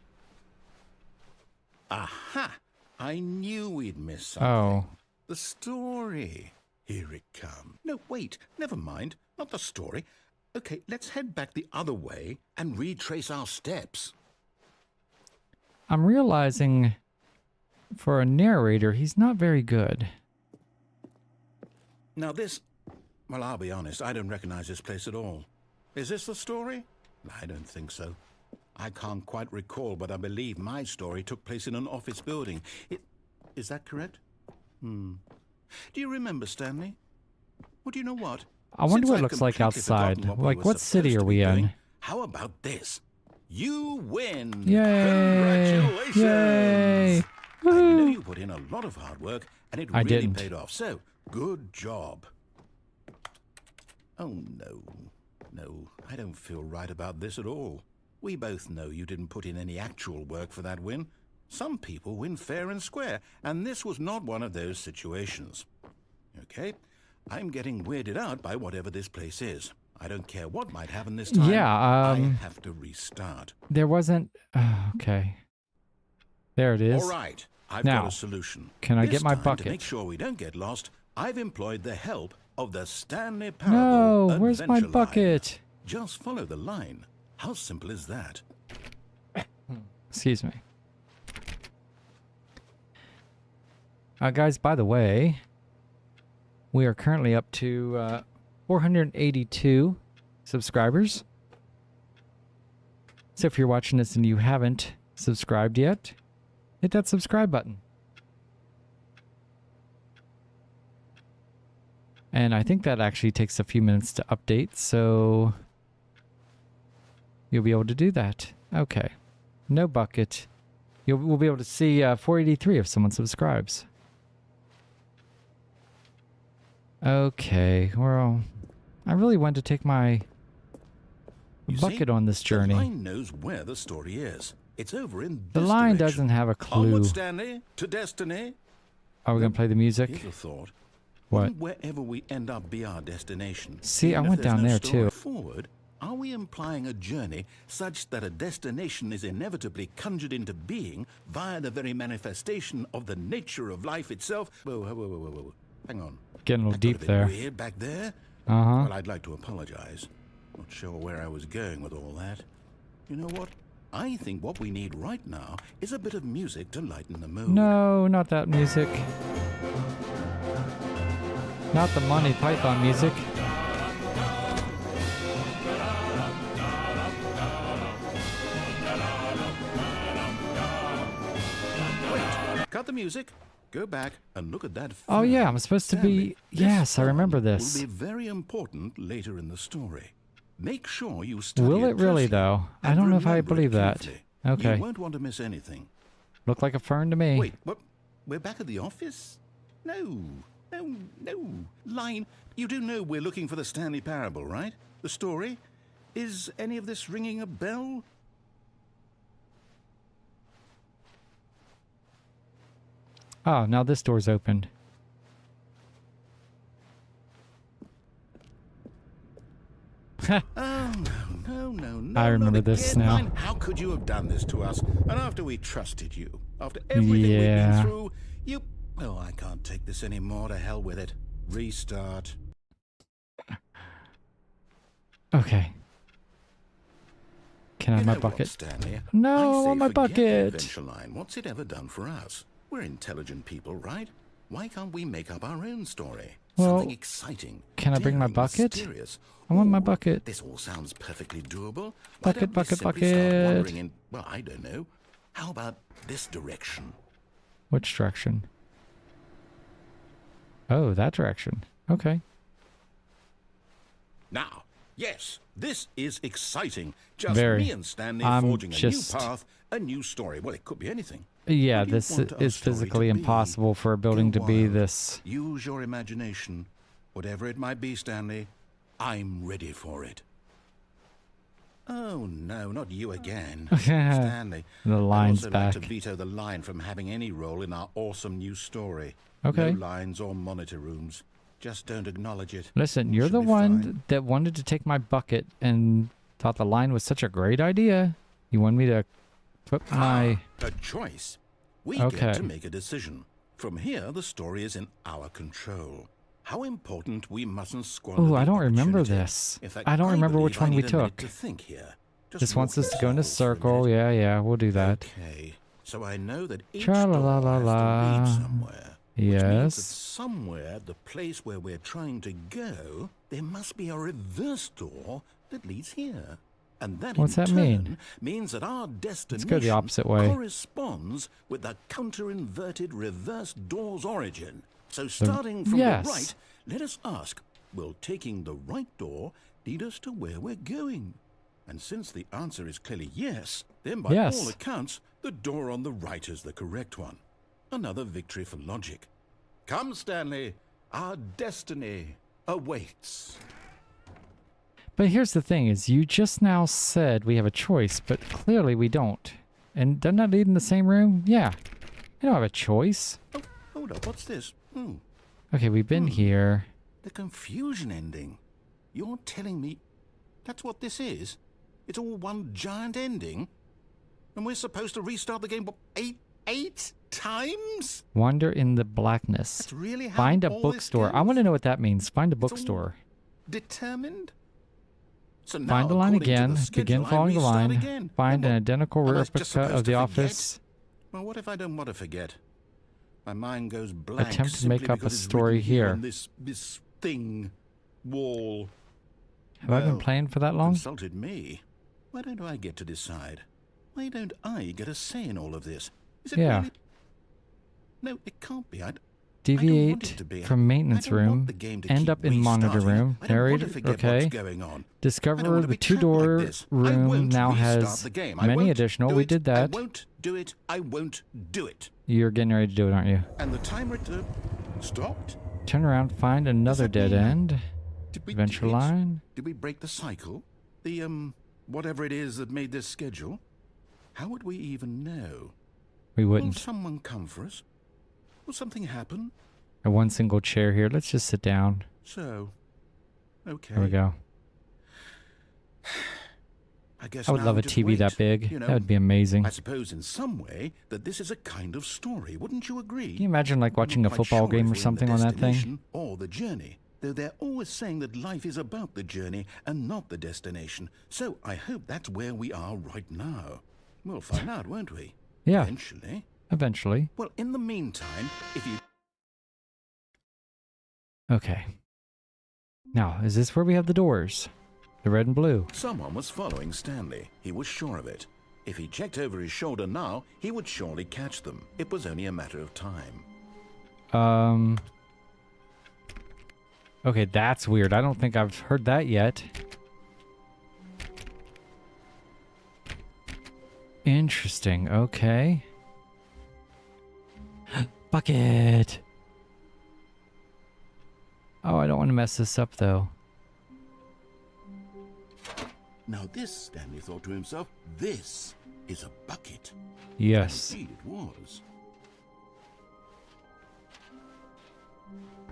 Aha! I knew we'd miss something. Oh. The story. Here it comes. No, wait. Never mind. Not the story. Okay, let's head back the other way and retrace our steps. I'm realizing for a narrator, he's not very good. Now this... Well, I'll be honest. I don't recognize this place at all. Is this the story? I don't think so. I can't quite recall, but I believe my story took place in an office building. Is that correct? Do you remember, Stanley? Well, do you know what? I wonder Since what it I've looks like completely outside. forgotten we Like, were what city supposed are to we be doing, in? How about this? You win! Yay! Congratulations! Yay! I know Woohoo! you put in a lot of hard work, and it I really didn't. paid off. So, good job. Oh, no. No, I don't feel right about this at all. We both know you didn't put in any actual work for that win. Some people win fair and square, and this was not one of those situations. Okay, I'm getting weirded out by whatever this place is. I don't care what might happen this time. Yeah, I have to restart. There wasn't... okay. There it is. All right, I've Now, got a solution. can I This get my time, bucket? To make sure we don't get lost, I've employed the help of the Stanley Parable No, where's my adventure line. bucket? Just follow the line. How simple is that? Excuse me. Guys, by the way, we are currently up to 482 subscribers. So if you're watching this and you haven't subscribed yet, hit that subscribe button. And I think that actually takes a few minutes to update, so you'll be able to do that. Okay. No bucket. We'll be able to see 483 if someone subscribes. Okay, well, I really want to take my You bucket see, on this The journey. line knows where the story is. It's over in The this line direction. doesn't have a clue. Onward, Stanley, to destiny. Are we going to play the music? Here's a thought. What? Wouldn't wherever we end up be our destination? See, Even I if went there's down no there, story too. Forward, are we implying a journey such that a destination is inevitably conjured into being via the very manifestation of the nature of life itself? Whoa, whoa, whoa, whoa, whoa. Hang on. Getting a little That got deep a bit there. Weird back there. Uh-huh. Well, I'd like to apologize. Not sure where I was going with all that. You know what? I think what we need right now is a bit of music to lighten the mood. No, not that music. Not the Monty Python music. Wait, cut the music. Go back and look at that Oh film. yeah, I'm supposed to Stanley, be... this Yes, I remember film this. Will be very important later in the story. Make sure you study Will it really, closely though? I and don't know if I remember it believe that. carefully. Okay. You won't want to miss anything. Looked like a fern to me. Wait, what? We're back at the office? No. Line, you do know we're looking for the Stanley Parable, right? The story? Is any of this ringing a bell? Oh, now this door's opened. Oh, no. I remember not this again, now. Line. How could you have done this to us? And after we trusted you, after everything we've been Yeah. through, you... Oh, I can't take this anymore. To hell with it. Restart. Okay. Can I have You my know bucket? What, Stanley? No, I I say want my forget the bucket. adventure line. What's it ever done for us? We're intelligent people, right? Why can't we make up our own story? Well, Something exciting. can I bring my daring, bucket? mysterious. I want my Ooh, bucket. This all sounds perfectly doable. Bucket, Why don't we bucket, simply bucket. Start wandering in, well, I don't know. How about this direction? Which direction? Oh, that direction. Okay. Now, yes, this is exciting. Just Very. me and Stanley I'm forging just- a new path, a new story. Well, it could be anything. Yeah, What do you this want our is story to physically be? impossible for a building Go to be wild. this. Use your imagination. Whatever it might be, Stanley, I'm ready for it. Oh, no, not you again. Stanley, The line's I'd also back. like to veto the line from having any role in our awesome new story. Okay. No lines or monitor rooms. Just don't acknowledge it. Listen, We you're should the be one fine. that wanted to take my bucket and thought the line was such a great idea. You want me to put my... A choice. We Okay. get to make a decision. From here, the story is in our control. How important we mustn't squander. Oh, the I don't remember opportunity. this. In fact, I don't remember believe which I one we need a minute took. To think here. Just This wants walk us to go in a yourselves for circle. minute. Yeah, we'll do that. Okay, so I know that each Tra-la-la-la-la. door has to lead somewhere. Which means that Yes. somewhere, the place where we're trying to go, there must be a reverse door that leads here. And that What's in that turn mean? means that our destination go the opposite way. corresponds with the counter-inverted reverse door's origin. So starting from yes. the right, let us ask, will taking the right door lead us to where we're going? And since the answer is clearly yes, then by Yes. all accounts, the door on the right is the correct one. Another victory for logic. Come, Stanley, our destiny awaits. But here's the thing is you just now said we have a choice, but clearly we don't. And doesn't that lead in the same room? Yeah. We don't have a choice. Oh, hold up, what's this? Okay, we've been here. The confusion ending. You're telling me that's what this is? It's all one giant ending? And we're supposed to restart the game, what, eight times? Wander in the blackness. That's really how Find a all this bookstore. I goes? want to know what that means. Find a all bookstore. Determined? So now, Find the line according to again. the schedule, Begin I following the restart line. again. Find Then an what? identical Am I just replica supposed of to the forget? office. Well, what if I don't want to forget? My mind goes blank. Attempt to make simply up a because it's story written here here. on this thing wall. Have I been Well, playing for that long? Consulted me. Why don't I get to decide? Why don't I get a say in all of this? Is it Yeah. really? No, it can't be. I don't want it Deviate to be. from maintenance I don't want room. the game to End keep up in monitor restarting. room. I don't want to Narrator. forget Okay. what's going on. I don't Discover want to the be trapped two-door like this. I room won't now restart has the game. I many won't additional. do We it. did that. I won't do it. I won't do it. You're getting ready to do it, aren't you? And the timer stopped. Turn around, find another that dead mean- end. Did we Adventure do it? line. Did we break the cycle? The whatever it is that made this schedule? How would we even know? We Will wouldn't. someone come for us? Will something happen? A one single chair here. Let's just sit down. So, okay. There we go. I guess I would now love we a just TV wait, that big. you know. That would be amazing. I suppose in some way that this is a kind of story. Wouldn't you agree? Can you imagine like I'm watching not a quite football sure game if or we're in something the on that thing? destination or the journey, though they're always saying that life is about the journey and not the destination. So I hope that's where we are right now. We'll find out, won't we? Yeah, Eventually. eventually. Well, in the meantime, if you... Okay. Now, is this where we have the doors? The red and blue. Someone was following Stanley. He was sure of it. If he checked over his shoulder now, he would surely catch them. It was only a matter of time. Okay, that's weird. I don't think I've heard that yet. Interesting. Okay. Bucket! Oh, I don't want to mess this up, though. Now this, Stanley thought to himself, this is a bucket. Yes. Indeed it was.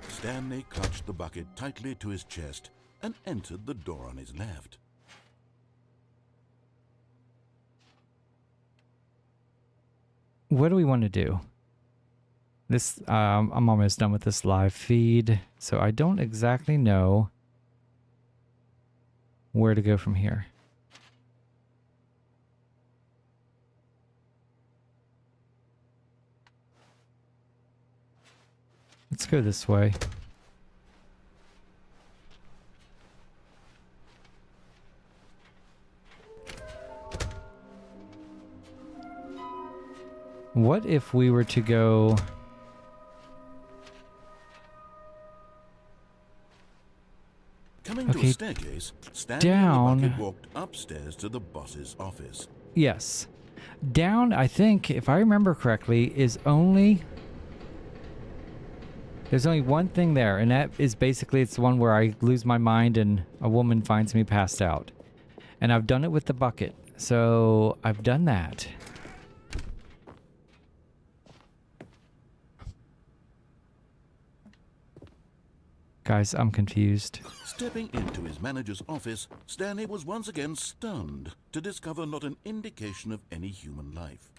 Stanley clutched the bucket tightly to his chest and entered the door on his left. What do we want to do? This, I'm almost done with this live feed, so I don't exactly know where to go from here. Let's go this way. What if we were to go... Coming to a staircase, Stanley down. and the bucket walked upstairs to the boss's office. Yes. Down, I think, if I remember correctly, is only... There's only one thing there, and that is basically it's the one where I lose my mind and a woman finds me passed out. And I've done it with the bucket. So I've done that. Guys, I'm confused. Stepping into his manager's office, Stanley was once again stunned to discover not an indication of any human life.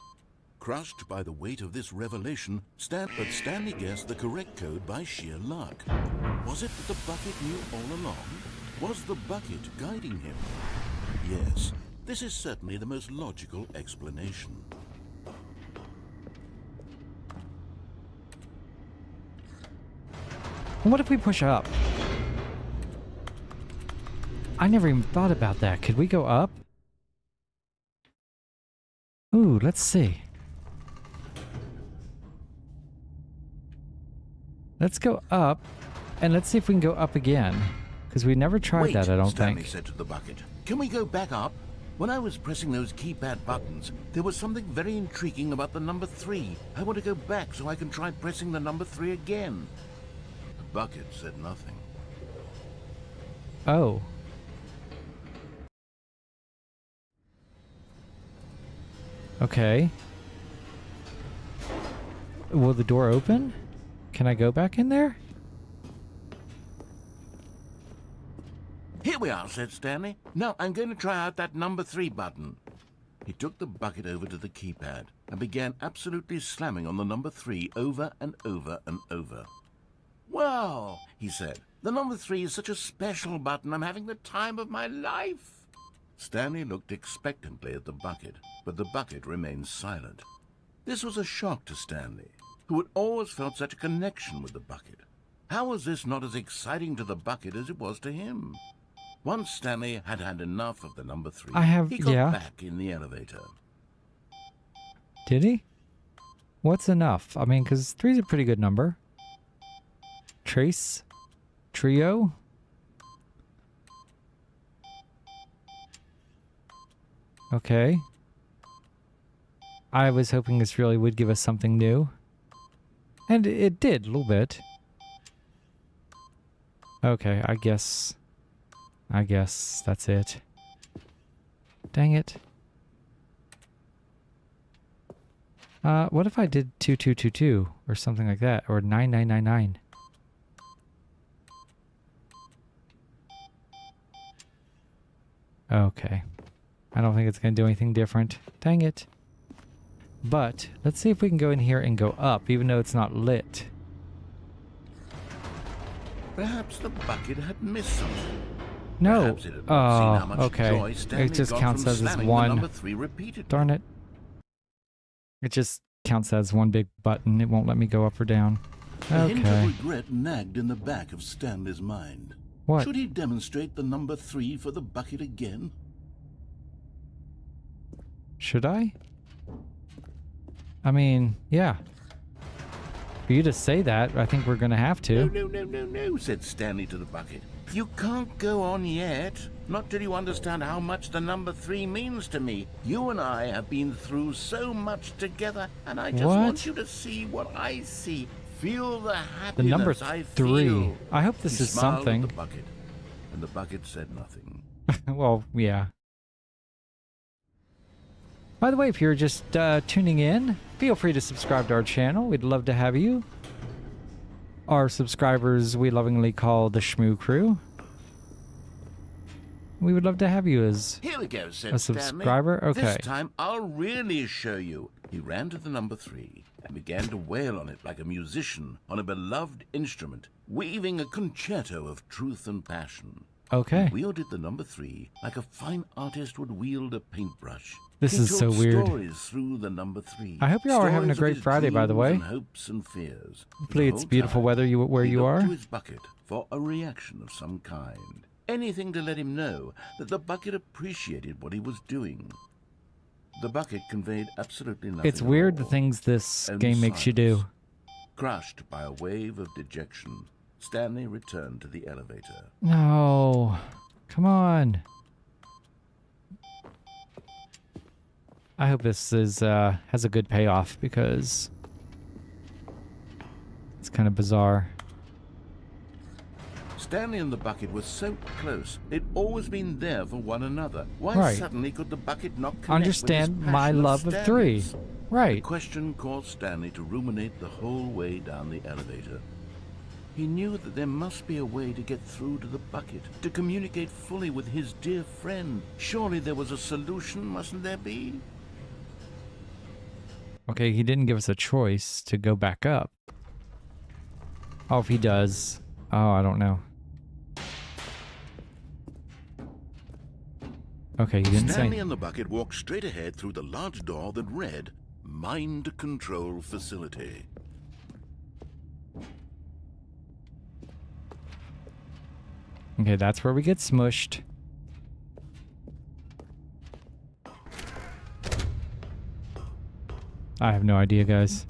Crushed by the weight of this revelation, Stanley guessed the correct code by sheer luck. Was it that the bucket knew all along? Was the bucket guiding him? Yes, this is certainly the most logical explanation. What if we push up? I never even thought about that. Could we go up? Ooh, let's see. Let's go up, and let's see if we can go up again. Because we never tried that, I don't Stanley think. said to the bucket. Can we go back up? When I was pressing those keypad buttons, there was something very intriguing about the number 3. I want to go back so I can try pressing the number 3 again. The bucket said nothing. Oh. Okay. Will the door open? Can I go back in there? Here we are, said Stanley. Now I'm going to try out that number 3 button. He took the bucket over to the keypad and began absolutely slamming on the number 3 over and over and over. Wow, he said. The number 3 is such a special button. I'm having the time of my life. Stanley looked expectantly at the bucket, but the bucket remained silent. This was a shock to Stanley, who had always felt such a connection with the bucket. How was this not as exciting to the bucket as it was to him? Once Stanley had had enough of the number 3, he got back in the elevator. Did he? What's enough? I mean, because 3's a pretty good number. Trace? Trio? Okay. I was hoping this really would give us something new. And it did, a little bit. Okay, I guess that's it. Dang it. What if I did 2222 or something like that, or 9999? Okay. I don't think it's going to do anything different. Dang it. But let's see if we can go in here and go up, even though it's not lit. Perhaps the bucket had missed something. No. Perhaps it had not seen how much okay. joy Stanley It just got counts from as slamming the one. number 3 repeatedly. Darn it. It just counts as one big button. It won't let me go up or down. A hint Okay. of regret nagged in the back of Stanley's mind. What? Should he demonstrate the number 3 for the bucket again? Should I? I mean, yeah. For you to say that, I think we're going to have to. No, said Stanley to the bucket. You can't go on yet. Not till you understand how much the number 3 means to me. You and I have been through so much together, and I just What? want you to see what I see. Feel the happiness The number I 3. feel. I hope this He is smiled something. At the bucket, and the bucket said nothing. Well, yeah. By the way, if you're just tuning in, feel free to subscribe to our channel. We'd love to have you. Our subscribers we lovingly call the Shmoo Crew. We would love to have you as Here we go, said a Stanley. subscriber. Okay. This time I'll really show you. He ran to the number 3 and began to wail on it like a musician on a beloved instrument, weaving a concerto of truth and passion. Okay. He wielded the number 3 like a fine artist would wield a paintbrush. This He is so told weird. Stories through the number 3. I hope you all are having a Stories of great his Friday, by the dreams way. and hopes and fears. Hopefully The it's whole beautiful time, weather where he you looked are. to his bucket for a reaction of some kind. Anything to let him know that the bucket appreciated what he was doing. The bucket conveyed absolutely nothing. It's weird at the all. things this Only game makes you do. silence. Crushed by a wave of dejection, Stanley returned to the elevator. No. Come on. I hope this is has a good payoff because it's kind of bizarre. Stanley and the bucket were so close. They'd always been there for one another. Why Right. suddenly could the bucket not connect Understand with his my passion love of 3. Stanley's? The Right. question caused Stanley to ruminate the whole way down the elevator. He knew that there must be a way to get through to the bucket, to communicate fully with his dear friend. Surely there was a solution, mustn't there be? Okay, he didn't give us a choice to go back up. Oh, if he does. Oh, I don't know. Okay, he didn't Stanley say. and the bucket walked straight ahead through the large door that read, Mind Control Facility. Okay, that's where we get smushed. I have no idea, guys.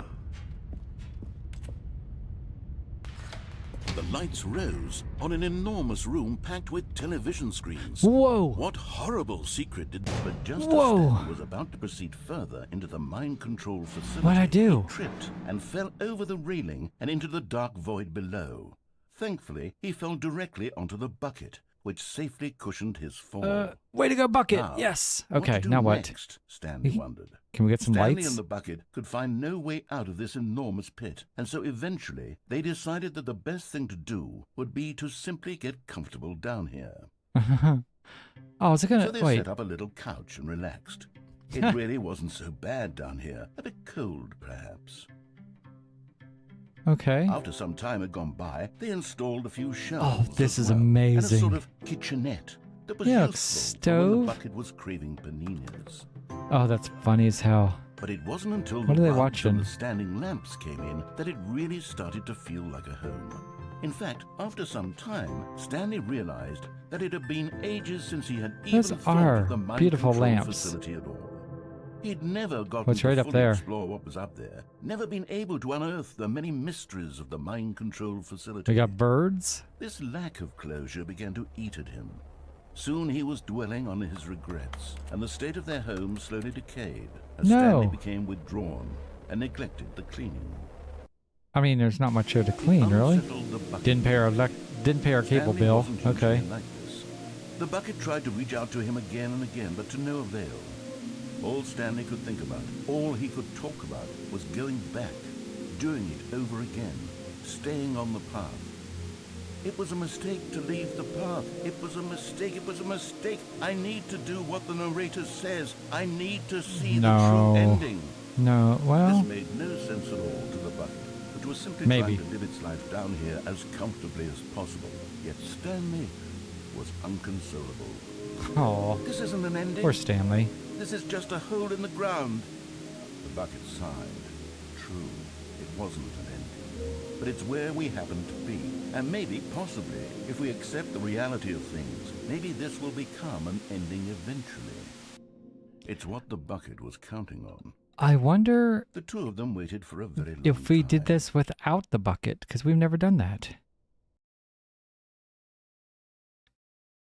The lights rose on an enormous room packed with television screens. Whoa! What horrible secret did... But just Whoa. as Stanley was about to proceed further into the mind control facility, What'd I do? he tripped and fell over the railing and into the dark void below. Thankfully, he fell directly onto the bucket, which safely cushioned his fall. Way to go, bucket! Now, Yes! what Okay, to do now what? next, Stanley He- wondered. Can we get some Stanley lights? and the bucket could find no way out of this enormous pit, and so eventually they decided that the best thing to do would be to simply get comfortable down here. Oh, is it gonna... So they Wait. set up a little couch and relaxed. It really wasn't so bad down here. A bit cold, perhaps. Okay. After some time had gone by, they installed a few shelves. Oh, this as is well, amazing. And a sort of kitchenette that was Yeah, useful for when stove. the bucket was craving paninis. Oh, that's funny as hell. But it wasn't until What the are they bulbs watching? and the standing lamps came in that it really started to feel like a home. In fact, after some time, Stanley realized that it had been ages since he had even Those thought are of the mind beautiful control lamps. facility at all. He'd never gotten What's to right up fully there? explore what was up there, never been able to unearth the many mysteries of the mind control facility. We got birds. This lack of closure began to eat at him. Soon he was dwelling on his regrets, and the state of their home slowly decayed as No. Stanley became withdrawn and neglected the cleaning. I mean, there's not much here to clean, really. Unsettled the bucket. Didn't pay our cable Stanley bill. wasn't usually Okay. like this. The bucket tried to reach out to him again and again, but to no avail. All Stanley could think about, all he could talk about, was going back, doing it over again, staying on the path. It was a mistake to leave the path. It was a mistake. It was a mistake. I need to do what the narrator says. I need to see the No. true ending. No, well, This made no sense at all to the bucket, which was simply Maybe. trying to live its life down here as comfortably as possible. Yet Stanley was unconsolable. oh, This isn't an ending. poor Stanley. This is just a hole in the ground. The bucket sighed. True, it wasn't an ending. But it's where we happen to be. And maybe, possibly, if we accept the reality of things, maybe this will become an ending eventually. It's what the bucket was counting on. I wonder The two of them waited for a very long if we did time. this without the bucket, because we've never done that.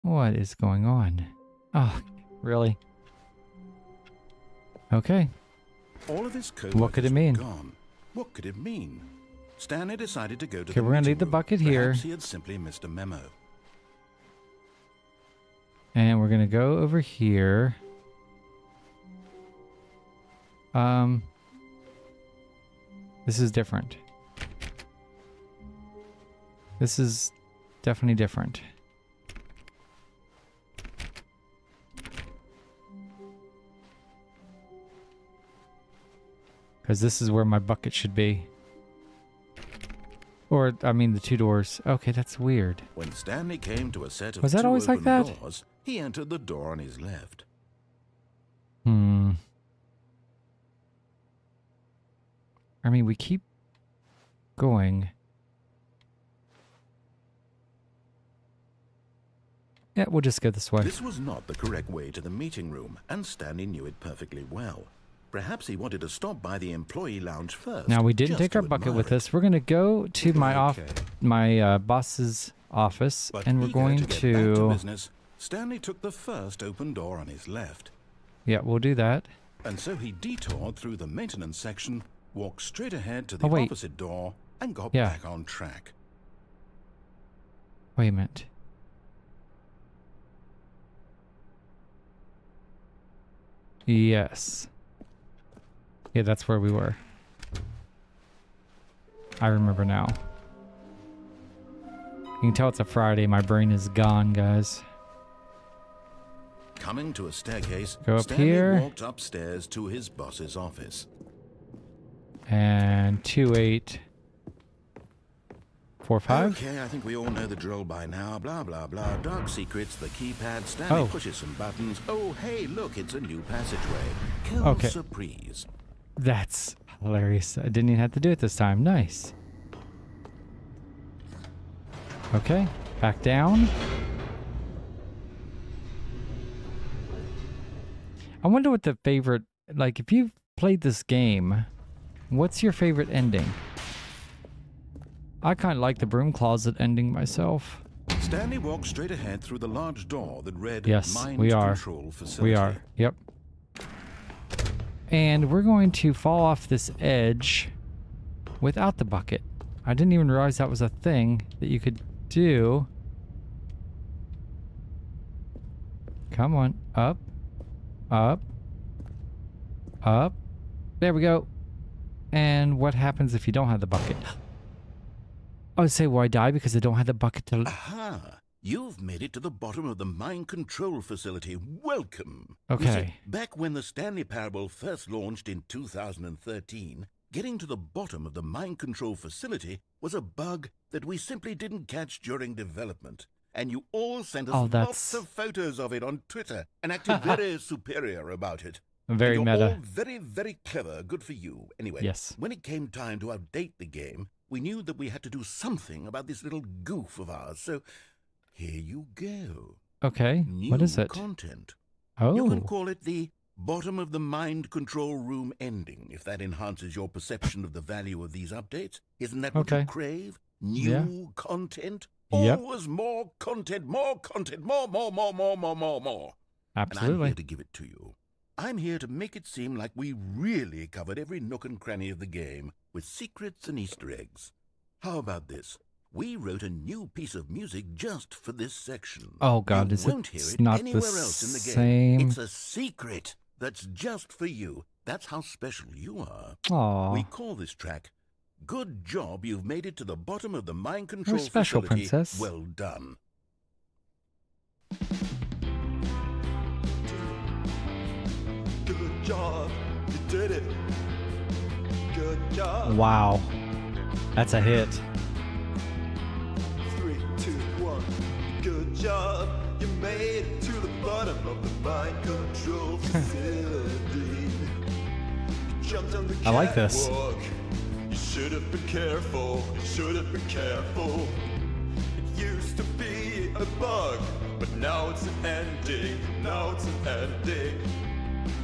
What is going on? Oh, really? Okay. All of his What could it mean? Gone. What could it mean? Stanley decided to go to Okay, we're gonna leave the bucket here. Perhaps he had simply missed a memo. And we're gonna go over here. This is different. This is definitely different. Because this is where my bucket should be. Or, I mean, the two doors. Okay, that's weird. When Stanley came to a set of Was that two always like open that? doors, he entered the door on his left. I mean, we keep going. Yeah, we'll just go this way. This was not the correct way to the meeting room, and Stanley knew it perfectly well. Perhaps he wanted to stop by the employee lounge first. Now, we didn't just take our to bucket admire with it. us. We're going to go to my boss's office, But and we're eager going to get back to to... business, Stanley took the first open door on his left. Yeah, we'll do that. And so he detoured through the maintenance section, walked straight ahead to the Oh, wait. opposite door, and got Yeah. back on track. Wait a minute. Yes. Yeah, that's where we were. I remember now. You can tell it's a Friday. My brain is gone, guys. Coming to a staircase, Go up Stanley here. walked upstairs to his boss's office. And 2845. Okay, I think we all know the drill by now. Blah, blah, blah. Dark secrets, the keypad. Stanley Oh. pushes some buttons. Oh, hey, look, it's a new passageway. Kill Okay. surprise. That's hilarious. I didn't even have to do it this time. Nice. Okay, back down. I wonder what the favorite, like, if you've played this game, what's your favorite ending? I kind of like the broom closet ending myself. Stanley walked straight ahead through the large door that read Yes, Mind we are. Control Facility. We are. Yep. And we're going to fall off this edge without the bucket. I didn't even realize that was a thing that you could do. Come on. Up. Up. Up. There we go. And what happens if you don't have the bucket? I would say, will I die because I don't have the bucket to... Aha! You've made it to the bottom of the Mind Control Facility. Welcome. Okay. You see, back when the Stanley Parable first launched in 2013, getting to the bottom of the Mind Control Facility was a bug that we simply didn't catch during development. And you all sent us lots of photos of it on Twitter and acted very superior about it. Very and you're meta. all very, very clever. Good for you. Anyway, Yes. when it came time to update the game, we knew that we had to do something about this little goof of ours. So here you go. Okay. New What is it? content. Oh. You can call it the bottom of the mind control room ending, if that enhances your perception of the value of these updates. Isn't that what you crave? New content? Yep. Always more content, more content, more. Absolutely. And I'm here to give it to you. I'm here to make it seem like we really covered every nook and cranny of the game with secrets and Easter eggs. How about this? We wrote a new piece of music just for this section. Oh God, you is won't it hear it not anywhere the else in the same? game. It's a secret that's just for you. That's how special you are. Aw. We call this track "Good Job You've Made It to the Bottom of the Mind Control You're special, Facility. princess. Well done." Good job, you did it. Good job. Wow. That's a hit. 3, 2, 1. Good job, you made it to the bottom of the mind control facility. You jumped on the I like this. catwalk. You should have been careful. You should have been careful. It used to be a bug, but now it's an ending. Now it's an ending.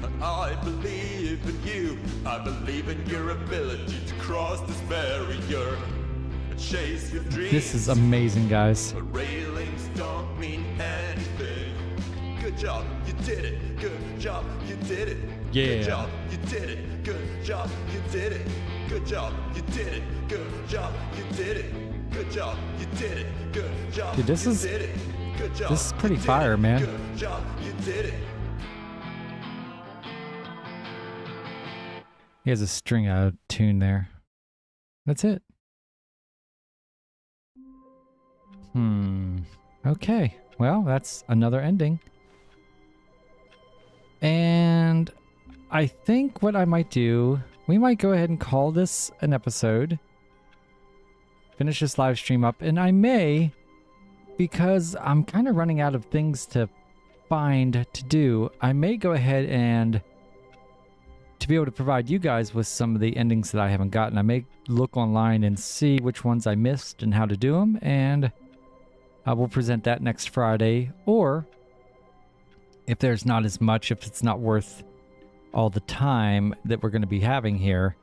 And I believe in you. I believe in your ability to cross this barrier and chase your dreams. This is amazing, guys. But railings don't mean anything. Good job, you did it. Good job, you did it. Yeah. Good job, you did it. Good job, you did it. Good job, you did it. Good job, you did it. Good job, you did it. Good job, Dude, this you is- did it. Good job, this is pretty you did fire, it. man. Good job, you did it. He has a string out of tune there. That's it. Okay. Well, that's another ending. And I think what I might do, we might go ahead and call this an episode. Finish this live stream up. And I may, because I'm kind of running out of things to find to do, I may go ahead and, to be able to provide you guys with some of the endings that I haven't gotten, I may look online and see which ones I missed and how to do them, and I will present that next Friday. Or if there's not as much, if it's not worth all the time that we're going to be having here,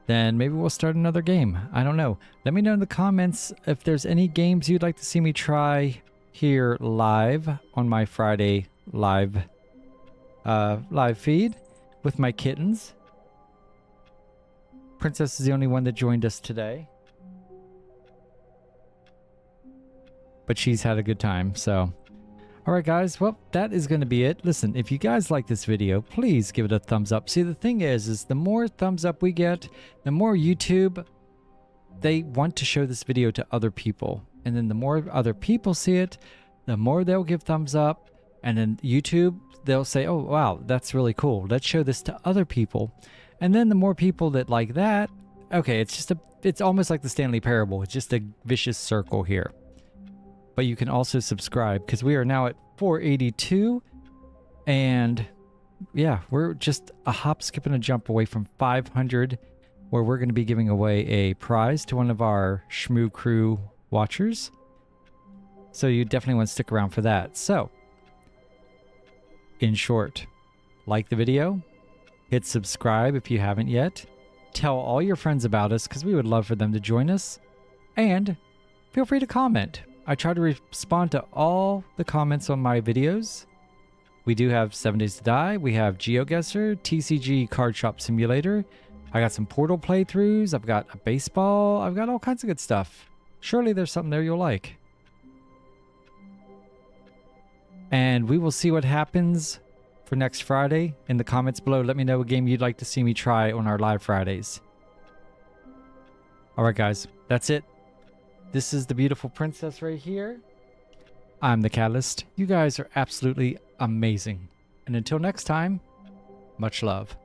then maybe we'll start another game. I don't know. Let me know in the comments if there's any games you'd like to see me try here live on my Friday live feed with my kittens. Princess is the only one that joined us today, but she's had a good time. So all right, guys, well, that is going to be it. Listen, if you guys like this video, please give it a thumbs up. See, the thing is the more thumbs up we get, the more YouTube, they want to show this video to other people. And then the more other people see it, the more they'll give thumbs up. And then YouTube, they'll say, oh, wow, that's really cool. Let's show this to other people. And then the more people that like that, okay, it's almost like the Stanley Parable. It's just a vicious circle here. But you can also subscribe, because we are now at 482. And yeah, we're just a hop, skip, and a jump away from 500, where we're going to be giving away a prize to one of our Shmoo Crew watchers. So you definitely want to stick around for that. So, in short, like the video, hit subscribe if you haven't yet, tell all your friends about us, because we would love for them to join us, and feel free to comment. I try to respond to all the comments on my videos. We do have 7 Days to Die. We have GeoGuessr, TCG Card Shop Simulator. I got some Portal playthroughs. I've got a baseball. I've got all kinds of good stuff. Surely there's something there you'll like. And we will see what happens for next Friday. In the comments below, let me know a game you'd like to see me try on our live Fridays. All right, guys, that's it. This is the beautiful princess right here. I'm the Catalyst. You guys are absolutely amazing. And until next time, much love.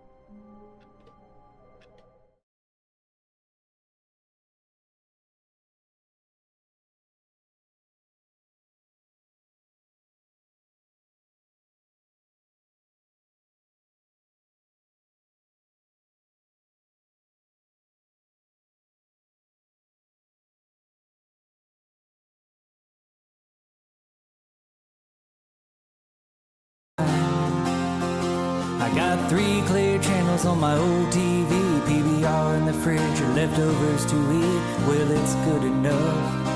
I got 3 clear channels on my old TV, PBR in the fridge, or leftovers to eat. Well, it's good enough.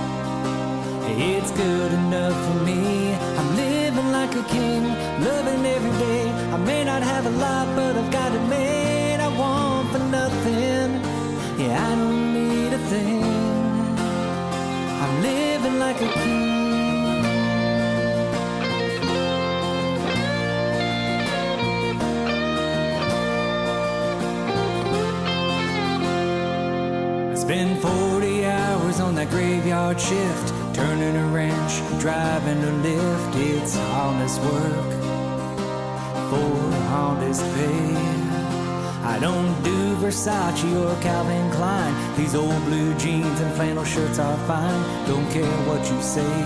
It's good enough for me. I'm living like a king, loving every day. I may not have a lot, but I've got it made. I want for nothing. Yeah, I don't need a thing. I'm living like a king. Spend 40 hours on that graveyard shift, turning a wrench, driving a lift. It's honest work for honest pay. I don't do Versace or Calvin Klein. These old blue jeans and flannel shirts are fine. Don't care what you say,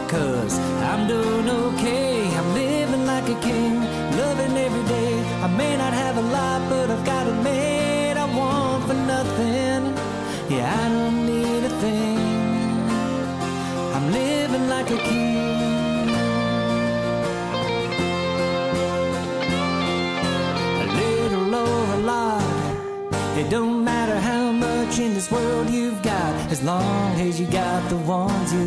'cause I'm doing okay. I'm living like a king, loving every day. I may not have a lot, but I've got it made. I want for nothing. Yeah, I don't need a thing. I'm living like a king. A little or a lot, it don't matter how much in this world you've got, as long as you got the ones you